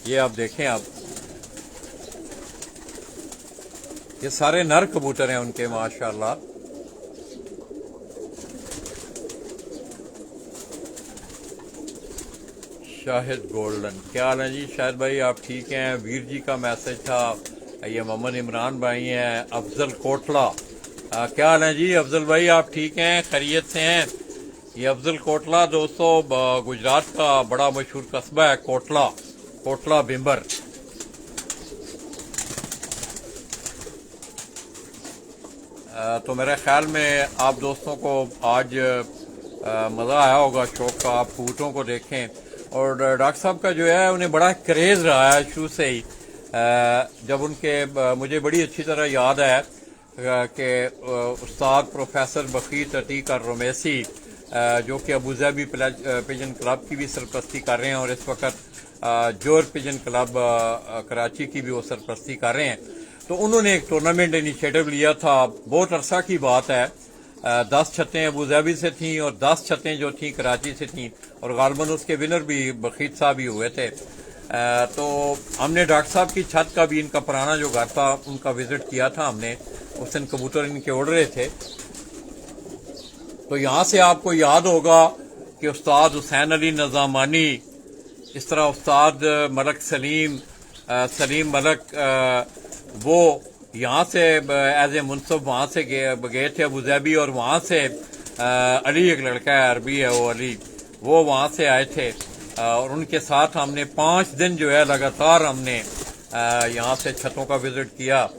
ये आप देखें, आप ये सारे नर कबूतर हैं उनके माशाल्लाह। शाहिद गोल्डन, क्या हाल है जी शाहिद भाई, आप ठीक हैं? वीर जी का मैसेज था, ये मोहम्मद इमरान भाई हैं। अफजल कोटला, क्या हाल है जी अफजल भाई, आप ठीक हैं, खैरियत से हैं? ये अफजल कोटला दोस्तों गुजरात का बड़ा मशहूर कस्बा है कोटला, कोटला बिम्बर। तो मेरे ख्याल में आप दोस्तों को आज मज़ा आया होगा शौक का, आप कबूतरों को देखें। और डॉक्टर साहब का जो है उन्हें बड़ा क्रेज़ रहा है शुरू से ही। जब उनके मुझे बड़ी अच्छी तरह याद है कि उस्ताद प्रोफेसर बखीर अतीक रोमेसी जो कि अबू धाबी पिजन क्लब की भी सरपरस्ती कर रहे हैं और इस वक्त जोर पिजन क्लब कराची की भी वो सरपरस्ती कर रहे हैं, तो उन्होंने एक टूर्नामेंट इनिशिएटिव लिया था। बहुत अरसा की बात है, 10 छतें अबू धाबी से थीं और 10 छतें जो थीं कराची से थीं और गालबन उसके विनर भी बखीर साहब ही हुए थे। तो हमने डॉक्टर साहब की छत का भी, इनका पुराना जो घर था उनका विजिट किया था हमने, उस दिन कबूतर इनके उड़ रहे थे। तो यहाँ से आपको याद होगा कि उस्ताद हुसैन अली नज़ामानी, इस तरह उस्ताद मलक सलीम मलक वो यहाँ से एज ए मुनसब वहाँ से गए थे अबू धाबी, और वहाँ से अली एक लड़का है अरबी है वो अली, वो वहाँ से आए थे और उनके साथ हमने 5 दिन जो है लगातार हमने यहाँ से छतों का विजिट किया।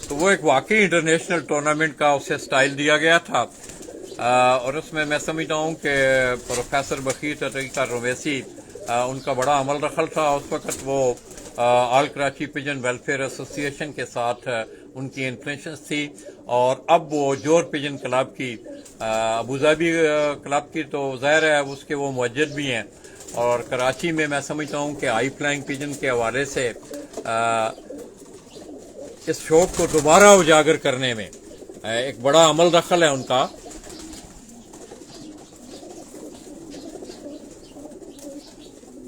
तो वो एक वाकई इंटरनेशनल टूर्नामेंट का उसे स्टाइल दिया गया था और उसमें मैं समझता हूँ कि प्रोफेसर बखीर तरीका रोमेसी उनका बड़ा अमल दखल था। उस वक्त वो all Karachi pigeon welfare association के साथ उनकी इन्फ्लुएंस थी और अब वो जोर पिजन क्लब की, अबू धाबी क्लब की तो ज़ाहिर है उसके वो मुअज्जिद भी हैं, और कराची में मैं समझता हूँ कि हाई फ्लाइंग पिजन के हवाले से इस शौक को दोबारा उजागर करने में एक बड़ा अमल दखल है उनका।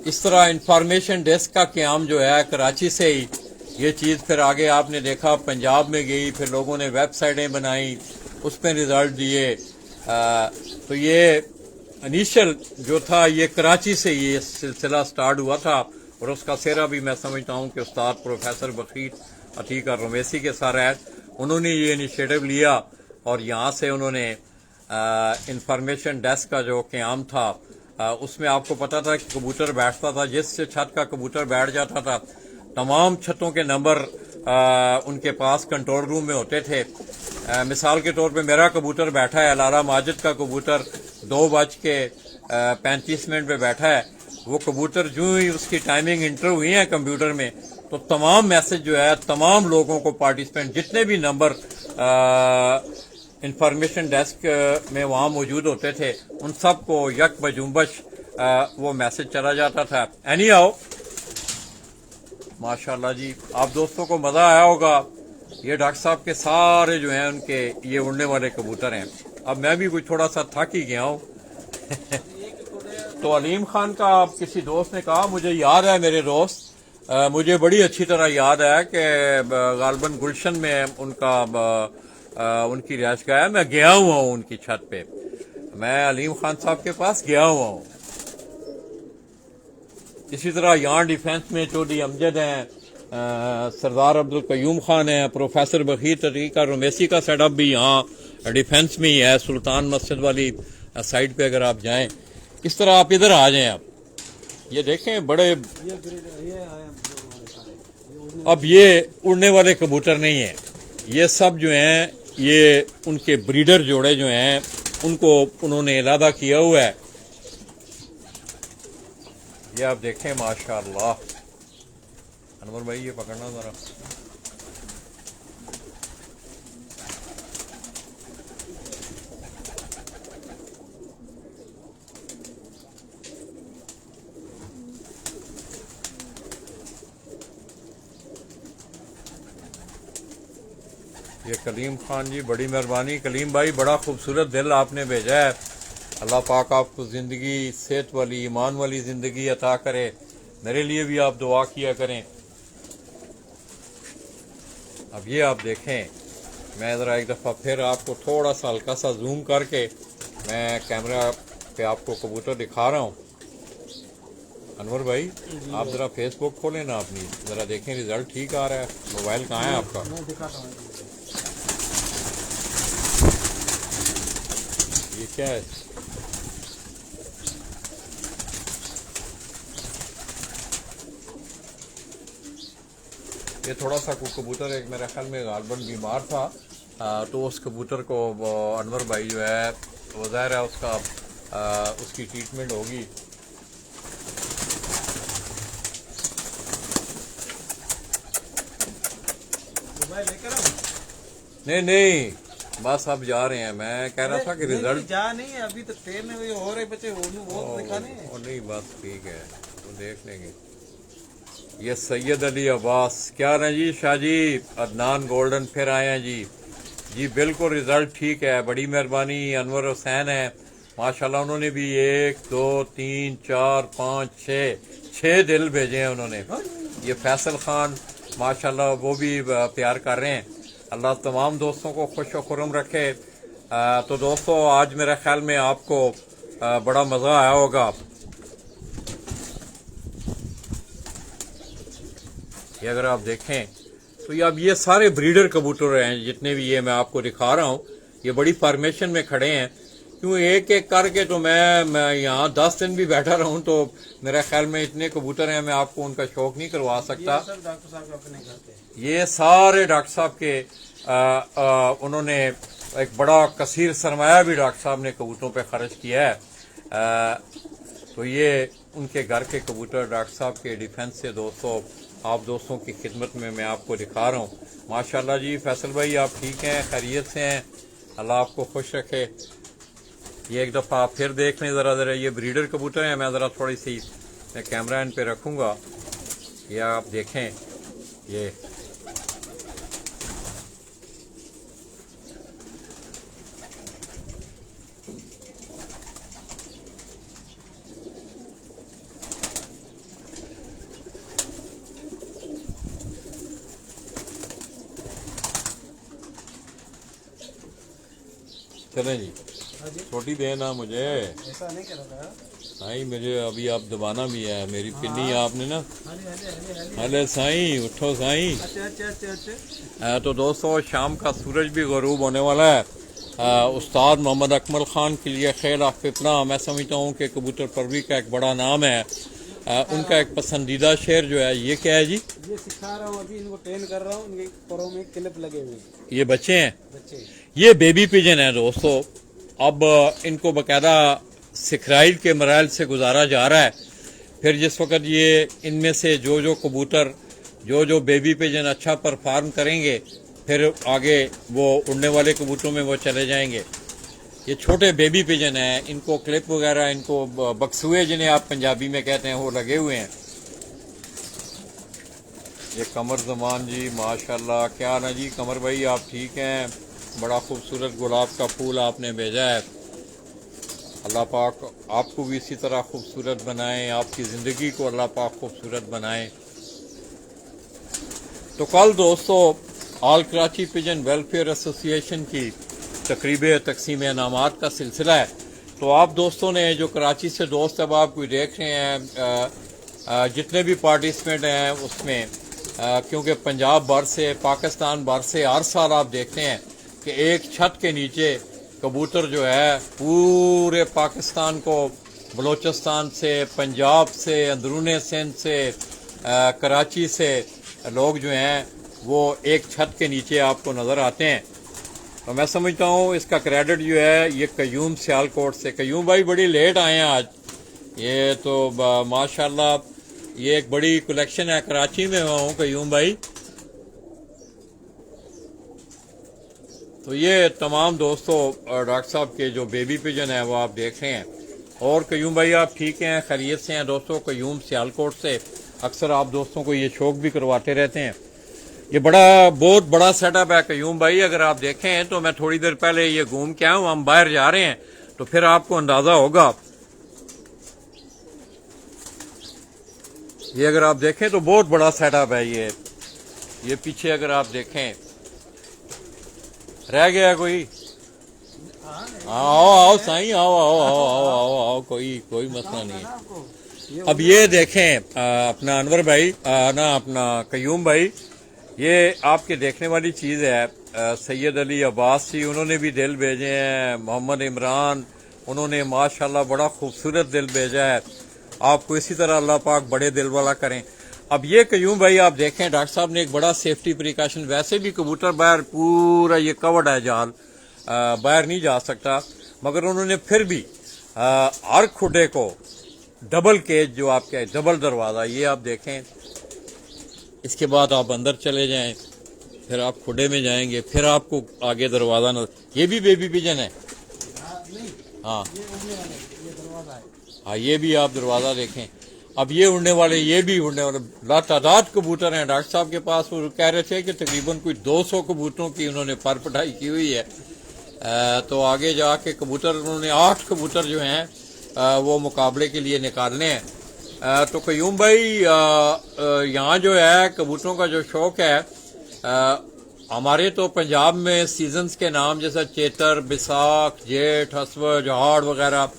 इस तरह इंफॉर्मेशन डेस्क का क़याम जो है कराची से ही, ये चीज़ फिर आगे आपने देखा पंजाब में गई, फिर लोगों ने वेबसाइटें बनाई, उस पर रिजल्ट दिए। तो ये इनिशियल जो था ये कराची से ये सिलसिला स्टार्ट हुआ था और उसका सेहरा भी मैं समझता हूँ कि उस्ताद प्रोफेसर बखीर अतीक रोमेसी के साथ है, उन्होंने ये इनिशिएटिव लिया और यहाँ से उन्होंने इंफॉर्मेशन डेस्क का जो क़याम था उसमें आपको पता था कि कबूतर बैठता था, जिस छत का कबूतर बैठ जाता था तमाम छतों के नंबर उनके पास कंट्रोल रूम में होते थे। मिसाल के तौर पे मेरा कबूतर बैठा है, लाला माजिद का कबूतर 2:35 पे बैठा है। वो कबूतर जो ही उसकी टाइमिंग इंटर हुई है कंप्यूटर में तो तमाम मैसेज जो है तमाम लोगों को, पार्टिसिपेंट जितने भी नंबर इंफॉर्मेशन डेस्क में वहाँ मौजूद होते थे उन सब को यक बजुम्बश वो मैसेज चला जाता था। एनी हाउ माशाल्लाह जी, आप दोस्तों को मज़ा आया होगा। ये डॉक्टर साहब के सारे जो हैं उनके ये उड़ने वाले कबूतर हैं। अब मैं भी कुछ थोड़ा सा थक ही गया हूँ। तो अलीम खान का किसी दोस्त ने कहा, मुझे याद है मेरे दोस्त, मुझे बड़ी अच्छी तरह याद है कि गालबन गुलशन में उनकी रिहाइशगाह है, मैं गया हुआ हूँ उनकी छत पे, मैं अलीम खान साहब के पास गया हुआ हूँ। इसी तरह यहाँ डिफेंस में चौधरी अमजद हैं, सरदार अब्दुल कयूम खान है, प्रोफेसर बखीर तरीका रोमेसी का सेटअप भी यहाँ डिफेंस में ही है, सुल्तान मस्जिद वाली साइड पे अगर आप जाएं। इस तरह आप इधर आ जाएं, आप ये देखें बड़े, अब ये उड़ने वाले कबूतर नहीं है, ये सब जो हैं ये उनके ब्रीडर जोड़े जो हैं उनको उन्होंने इलादा किया हुआ है। ये आप देखें माशाअल्लाह। अनवर भाई ये पकड़ना जरा, ये कलीम खान जी, बड़ी मेहरबानी कलीम भाई, बड़ा खूबसूरत दिल आपने भेजा है। अल्लाह पाक आपको ज़िंदगी सेहत वाली, ईमान वाली ज़िंदगी अता करे। मेरे लिए भी आप दुआ किया करें। अब ये आप देखें, मैं ज़रा एक दफ़ा फिर आपको थोड़ा सा हल्का सा जूम करके मैं कैमरा पे आपको कबूतर दिखा रहा हूँ। अनवर भाई, आप ज़रा फेसबुक खोलें ना अपनी, ज़रा देखें रिज़ल्ट ठीक आ रहा है। मोबाइल कहाँ है आपका? मैं दिखाता हूँ। ये क्या है? ये थोड़ा सा कबूतर एक मेरे ख्याल में गालबन बीमार था, तो उस कबूतर को अनवर भाई जो है वो ज़ाहिर है उसका उसकी ट्रीटमेंट होगी। मोबाइल लेकर आओ। नहीं, बस अब जा रहे हैं। मैं कह रहा था कि रिजल्ट जा नहीं है अभी, तो ट्रेन में वही हो रहे बच्चे, वो दिखाने हैं। नहीं, बस ठीक है, तो देख लेंगे। ये सैयद अली अब्बास, क्या रंजी शाह जी, अदनान गोल्डन फिर आए हैं जी। जी बिल्कुल रिजल्ट ठीक है, बड़ी मेहरबानी। अनवर हुसैन है माशाल्लाह, उन्होंने भी 1 2 3 4 5 6 दिल भेजे हैं उन्होंने। ये फैसल खान माशाल्लाह वो भी प्यार कर रहे हैं। अल्लाह तमाम दोस्तों को खुश व खुर्रम रखे। तो दोस्तों आज मेरे ख्याल में आपको बड़ा मज़ा आया होगा। ये अगर आप देखें तो ये अब ये सारे ब्रीडर कबूतर हैं जितने भी ये मैं आपको दिखा रहा हूँ, ये बड़ी फॉर्मेशन में खड़े हैं। क्यों एक एक करके तो मैं यहाँ 10 दिन भी बैठा रहूं तो मेरे ख्याल में इतने कबूतर हैं, मैं आपको उनका शौक नहीं करवा सकता। ये सब डॉक्टर साहब अपने घर पे, ये सारे डॉक्टर साहब के उन्होंने एक बड़ा कसीर सरमाया भी डॉक्टर साहब ने कबूतरों पे खर्च किया है। तो ये उनके घर के कबूतर डॉक्टर साहब के डिफेंस से दोस्तों आप दोस्तों की खिदमत में मैं आपको दिखा रहा हूँ। माशाल्लाह जी फैसल भाई आप ठीक हैं, खैरियत से हैं, अल्लाह आपको खुश रखे। ये एक दफ़ा आप फिर देख लें ज़रा ये ब्रीडर कबूतर हैं। मैं ज़रा थोड़ी सी मैं कैमरा इन पे रखूँगा, ये आप देखें। ये चलें जी, छोटी देना मुझे, ऐसा नहीं कर रहा साईं मुझे अभी आप दबाना भी है, मेरी पिन्नी आपने ना। था। अरे साईं उठो साईं। अच्छा। तो दोस्तों शाम का सूरज भी गरूब होने वाला है। उस्ताद मोहम्मद अकमल खान के लिए खैर आफितना मैं समझता हूँ कि कबूतर परवी का एक बड़ा नाम है। उनका एक पसंदीदा शेर जो है ये क्या है जी? ये सिखा रहा हूँ, अभी इनको ट्रेन कर रहा हूँ, इनके पैरों में क्लिप लगे हुए हैं। ये बच्चे हैं, बच्चे ये बेबी पिजन है दोस्तों। अब इनको बकायदा सिखराइल के मराइल से गुजारा जा रहा है। फिर जिस वक्त ये इनमें से जो कबूतर जो बेबी पिजन अच्छा परफॉर्म करेंगे फिर आगे वो उड़ने वाले कबूतरों में वो चले जाएंगे। ये छोटे बेबी पिजन हैं, इनको क्लिप वगैरह, इनको बक्सुए जिन्हें आप पंजाबी में कहते हैं वो लगे हुए हैं। ये कमर जमान जी माशाल्लाह, क्या ना जी कमर भाई आप ठीक हैं, बड़ा खूबसूरत गुलाब का फूल आपने भेजा है। अल्लाह पाक आपको भी इसी तरह खूबसूरत बनाए, आपकी ज़िंदगी को अल्लाह पाक खूबसूरत बनाए। तो कल दोस्तों all Karachi pigeon welfare association की तकरीब तकसीम इनामात का सिलसिला है। तो आप दोस्तों ने जो कराची से दोस्त अब आप कोई देख रहे हैं, जितने भी पार्टिसिपेंट हैं उसमें, क्योंकि पंजाब भर से, पाकिस्तान भर से हर साल आप देखते हैं कि एक छत के नीचे कबूतर जो है पूरे पाकिस्तान को, बलोचिस्तान से, पंजाब से, अंदरूनी सिंध से, कराची से लोग जो हैं वो एक छत के नीचे आपको नज़र आते हैं। तो मैं समझता हूँ इसका क्रेडिट जो है ये कयूम सियालकोट से। कयूम भाई बड़ी लेट आए हैं आज, ये तो माशाल्लाह ये एक बड़ी कलेक्शन है, कराची में हुआ हूँ कयूम भाई। तो ये तमाम दोस्तों डॉक्टर साहब के जो बेबी पिजन है वो आप देख रहे हैं। और कयूम भाई आप ठीक हैं, खैरियत से हैं दोस्तों? कयूम सियालकोट से अक्सर आप दोस्तों को ये शौक भी करवाते रहते हैं। ये बहुत बड़ा सेटअप है कयूम भाई। अगर आप देखें तो मैं थोड़ी देर पहले ये घूम के आया हूं, हम बाहर जा रहे हैं तो फिर आपको अंदाजा होगा। ये अगर आप देखें तो बहुत बड़ा सेटअप है ये पीछे अगर आप देखें। रह गया कोई? आओ साईं, आओ, कोई मसला नहीं है। अब ये देखें अपना अनवर भाई अपना कयूम भाई, ये आपके देखने वाली चीज है। सैयद अली अब्बास जी, उन्होंने भी दिल भेजे हैं। मोहम्मद इमरान, उन्होंने माशाल्लाह बड़ा खूबसूरत दिल भेजा है। आपको इसी तरह अल्लाह पाक बड़े दिल वाला करें। अब ये कयूम भाई आप देखें, डॉक्टर साहब ने एक बड़ा सेफ्टी प्रिकॉशन, वैसे भी कबूतर बाहर पूरा ये कवर्ड है जाल, बाहर नहीं जा सकता, मगर उन्होंने फिर भी हर खुडे को डबल केज, जो आपके डबल दरवाजा, ये आप देखें। इसके बाद आप अंदर चले जाएं, फिर आप खुडे में जाएंगे, फिर आपको आगे दरवाजा न, ये भी बेबी पिजन है। हाँ हाँ, ये भी आप दरवाजा देखें। अब ये उड़ने वाले, ये भी उड़ने वाले लातादाद कबूतर हैं डॉक्टर साहब के पास। वो कह रहे थे कि तकरीबन कोई 200 कबूतरों की उन्होंने पर पढ़ाई की हुई है। तो आगे जाके कबूतर उन्होंने 8 कबूतर जो हैं वो मुकाबले के लिए निकालने हैं। तो कयूम भाई यहाँ जो है कबूतरों का जो शौक है, हमारे तो पंजाब में सीजन्स के नाम जैसे चेतर, बिसाख, जेठ, असवज, हाड़ वगैरह,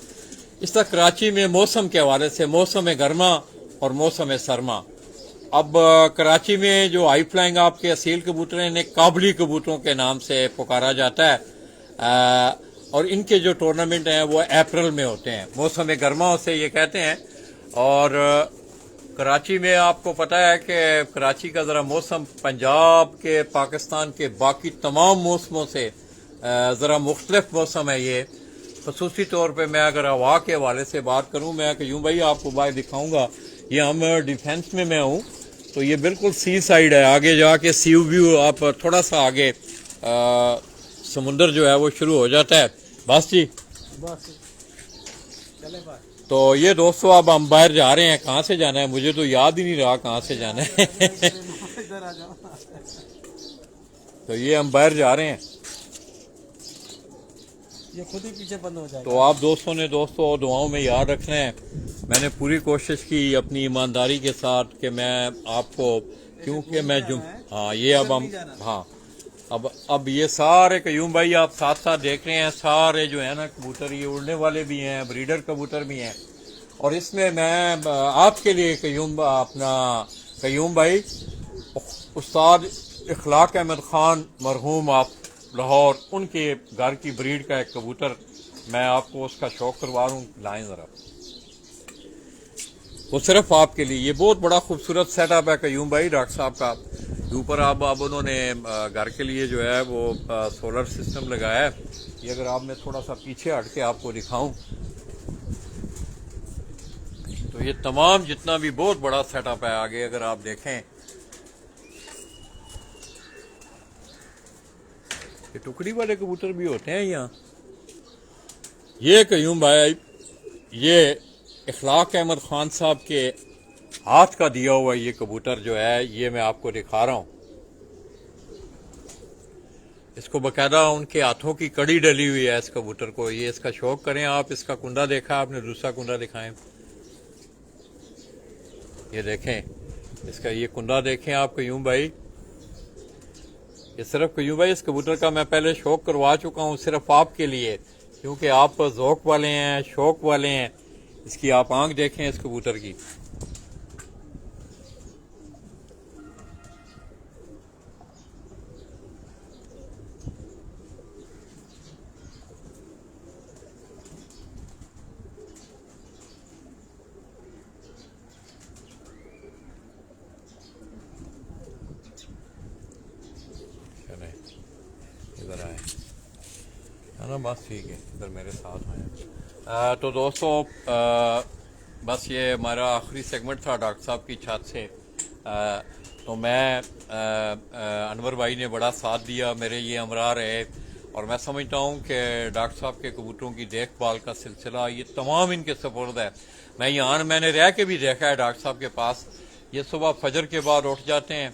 इस तरह कराची में मौसम के हवाले से मौसम गर्मा और मौसम सरमा। अब कराची में जो हाई फ्लाइंग आपके असील कबूतर हैं, इन्हें काबली कबूतरों के नाम से पुकारा जाता है। और इनके जो टूर्नामेंट हैं वो अप्रैल में होते हैं, मौसम गर्मा से ये कहते हैं। और कराची में आपको पता है कि कराची का जरा मौसम पंजाब के, पाकिस्तान के बाकी तमाम मौसमों से जरा मुख्तलिफ मौसम है ये। खसूसी तौर पे मैं अगर हवा के हवाले से बात करूं, मैं यूं भाई आपको बाहर दिखाऊंगा, ये हम डिफेंस में मैं हूं, तो ये बिल्कुल सी साइड है। आगे जाके सी व्यू, आप थोड़ा सा आगे समुंदर जो है वो शुरू हो जाता है। बस जी, बस चले बाहर। तो ये दोस्तों अब हम बाहर जा रहे हैं। कहाँ से जाना है मुझे तो याद ही नहीं रहा कहाँ से जाना है। इधर आ जाओ। तो ये हम बाहर जा रहे हैं, ये खुद ही पीछे बंद हो जाएगा। तो आप दोस्तों ने दुआओं में याद रखना है। मैंने पूरी कोशिश की अपनी ईमानदारी के साथ कि मैं आपको, क्योंकि मैं हाँ ये अब हम हाँ अब ये सारे कयूम भाई आप साथ साथ देख रहे हैं, सारे जो है ना कबूतर, ये उड़ने वाले भी हैं, ब्रीडर कबूतर भी हैं। और इसमें मैं आपके लिए कयूम भाई, उस्ताद इखलाक अहमद खान मरहूम आप लाहौर, उनके घर की ब्रीड का एक कबूतर मैं आपको उसका शौक करवा रहा हूँ। लाएं जरा, वो सिर्फ आपके लिए। ये बहुत बड़ा खूबसूरत सेटअप है कयूम भाई डॉक्टर साहब का। ऊपर अब उन्होंने घर के लिए जो है वो सोलर सिस्टम लगाया है। ये अगर आप, मैं थोड़ा सा पीछे हट के आपको दिखाऊं, तो ये तमाम जितना भी बहुत बड़ा सेटअप है। आगे अगर आप देखें, ये टुकड़ी वाले कबूतर भी होते हैं यहाँ। ये कयूम भाई, ये इखलाक अहमद खान साहब के हाथ का दिया हुआ ये कबूतर जो है, ये मैं आपको दिखा रहा हूं। इसको बकायदा उनके हाथों की कड़ी डली हुई है इस कबूतर को। ये इसका शौक करें आप। इसका कुंडा देखा आपने, दूसरा कुंडा दिखाएं, ये देखें इसका ये कुंडा देखें आप कयूम भाई। ये सिर्फ कयूम भाई इस कबूतर का मैं पहले शौक करवा चुका हूं सिर्फ आपके लिए, क्योंकि आप ज़ौक वाले हैं, शौक वाले हैं। इसकी आप आंख देखें इस कबूतर की। इधर आए है ना, बस ठीक है, इधर मेरे साथ आए। तो दोस्तों बस ये हमारा आखिरी सेगमेंट था डॉक्टर साहब की छत से। तो मैं अनवर भाई ने बड़ा साथ दिया, मेरे ये हमरा रहे, और मैं समझता हूँ कि डॉक्टर साहब के कबूतरों की देखभाल का सिलसिला ये तमाम इनके सपुर्द है। मैंने रह के भी देखा है डॉक्टर साहब के पास। ये सुबह फजर के बाद उठ जाते हैं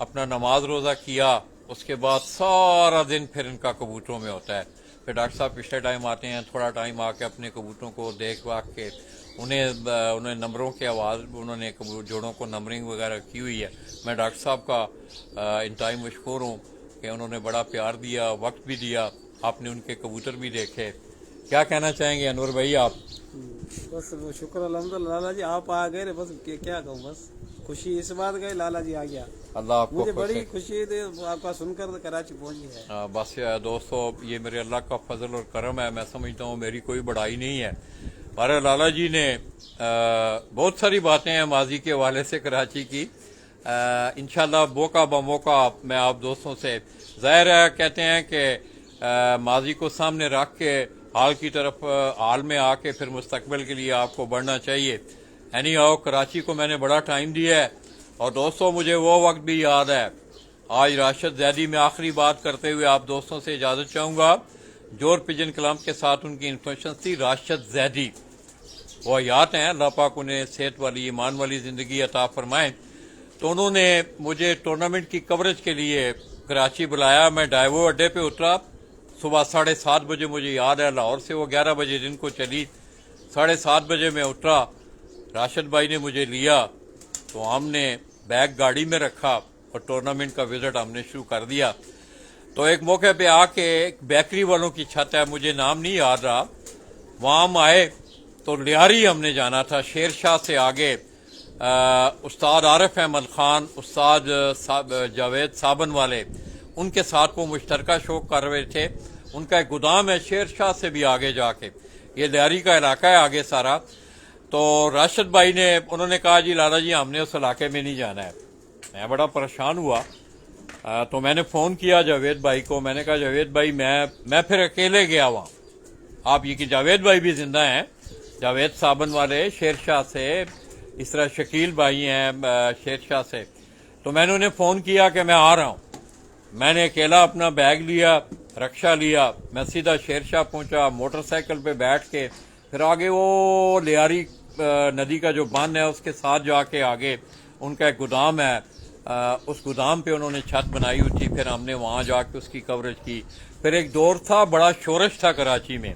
अपना नमाज रोज़ा किया, उसके बाद सारा दिन फिर इनका कबूतरों में होता है। फिर डॉक्टर साहब पिछले टाइम आते हैं, थोड़ा टाइम आके अपने कबूतरों को देख वाख के उन्हें नंबरों की आवाज़, उन्होंने जोड़ों को नंबरिंग वगैरह की हुई है। मैं डॉक्टर साहब का इन टाइम मशकूर हूँ कि उन्होंने बड़ा प्यार दिया, वक्त भी दिया, आपने उनके कबूतर भी देखे। क्या कहना चाहेंगे अनवर भाई आप? बस वो शुक्र अल्हम्दुलिल्लाह लाला जी, आप आ गए रे, बस क्या कहूँ, बस खुशी इस बात गई लाला जी आ गया। अल्लाह आपको मुझे खुश बड़ी रखे। खुशी थी आपका सुनकर कराची पहुंची है। बस दोस्तों, ये मेरे अल्लाह का फजल और करम है, मैं समझता हूँ मेरी कोई बड़ाई नहीं है। हमारे लाला जी ने बहुत सारी बातें हैं माजी के हवाले से कराची की। इंशाल्लाह मौका ब मौका मैं आप दोस्तों से, जाहिर है कहते हैं कि माजी को सामने रख के हाल की तरफ, हाल में आके फिर मुस्तकबिल के लिए आपको बढ़ना चाहिए। एनी हाउ, कराची को मैंने बड़ा टाइम दिया है और दोस्तों मुझे वो वक्त भी याद है। आज राशिद जैदी में आखिरी बात करते हुए आप दोस्तों से इजाजत चाहूंगा। जोर पिजन कलाम के साथ उनकी इन्फ्लुएंस थी राशिद जैदी, वो याद हैं, अल्लाह पाक उन्हें सेहत वाली ईमान वाली जिंदगी अता फरमाए। तो उन्होंने मुझे टूर्नामेंट की कवरेज के लिए कराची बुलाया। मैं डाइवो अड्डे पे उतरा सुबह 7:30 बजे, मुझे याद है, लाहौर से वो 11 बजे दिन को चली। 7:30 बजे मैं उतरा, राशिद भाई ने मुझे लिया तो हमने बैग गाड़ी में रखा और टूर्नामेंट का विजिट हमने शुरू कर दिया। तो एक मौके पे आके एक बेकरी वालों की छत है, मुझे नाम नहीं याद रहा, वहां हम आए तो लियारी हमने जाना था, शेर शाह से आगे उस्ताद आरिफ अहमद खान, उस्ताद जावेद साबन वाले, उनके साथ वो मुश्तरका शौक कर रहे थे। उनका एक गोदाम है शेर शाह से भी आगे जाके, ये लियारी का इलाका है आगे सारा। तो राशिद भाई ने, उन्होंने कहा जी लाला जी हमने उस इलाके में नहीं जाना है। मैं बड़ा परेशान हुआ, तो मैंने फोन किया जावेद भाई को, मैंने कहा जावेद भाई मैं फिर अकेले गया वहां। आप ये कि जावेद भाई भी जिंदा हैं, जावेद साबन वाले शेर शाह से, इस तरह शकील भाई हैं शेर शाह से। तो मैंने उन्हें फोन किया कि मैं आ रहा हूं। मैंने अकेला अपना बैग लिया, रक्षा लिया, मैं सीधा शेर शाह पहुंचा, मोटरसाइकिल पे बैठ के फिर आगे वो लियारी नदी का जो बांध है उसके साथ जाके आगे उनका एक गोदाम है, उस गोदाम पे उन्होंने छत बनाई हुई थी। फिर हमने वहां जाके उसकी कवरेज की। फिर एक दौर था, बड़ा शोरश था कराची में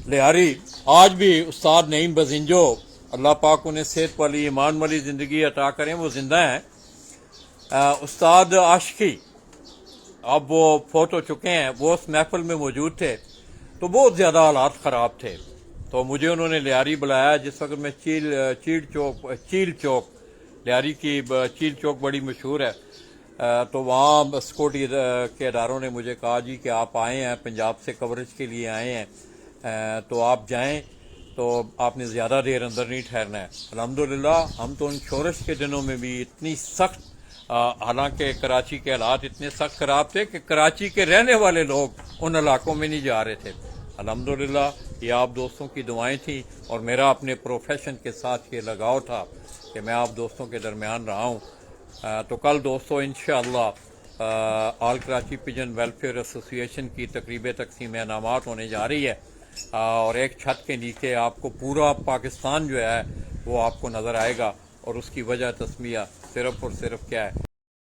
लियारी। आज भी उस्ताद नईम बजिंजो, अल्लाह पाक उन्हें सेहत वाली ईमान वाली जिंदगी अता करें, वो जिंदा हैं। उस्ताद आशिकी अब वो फोत हो चुके हैं, वो उस महफिल में मौजूद थे। तो बहुत ज्यादा हालात खराब थे, तो मुझे उन्होंने लियारी बुलाया। जिस वक्त मैं चील चौक लियारी की चील चौक बड़ी मशहूर है, तो वहाँ सिक्योरिटी के इदारों ने मुझे कहा जी कि आप आए हैं पंजाब से कवरेज के लिए आए हैं, तो आप जाएं, तो आपने ज्यादा देर अंदर नहीं ठहरना है। अल्हम्दुलिल्लाह हम तो उन शोरश के दिनों में भी इतनी सख्त, हालांकि कराची के हालात इतने सख्त खराब थे कि कराची के रहने वाले लोग उन इलाकों में नहीं जा रहे थे। अल्हम्दुलिल्लाह ये आप दोस्तों की दुआएं थी और मेरा अपने प्रोफेशन के साथ ये लगाव था कि मैं आप दोस्तों के दरमियान रहा हूँ। तो कल दोस्तों इंशाअल्लाह all Karachi pigeon welfare association की तकरीब तकसीम इनामात होने जा रही है, और एक छत के नीचे आपको पूरा पाकिस्तान जो है वो आपको नजर आएगा। और उसकी वजह तस्मिया सिर्फ और सिर्फ क्या है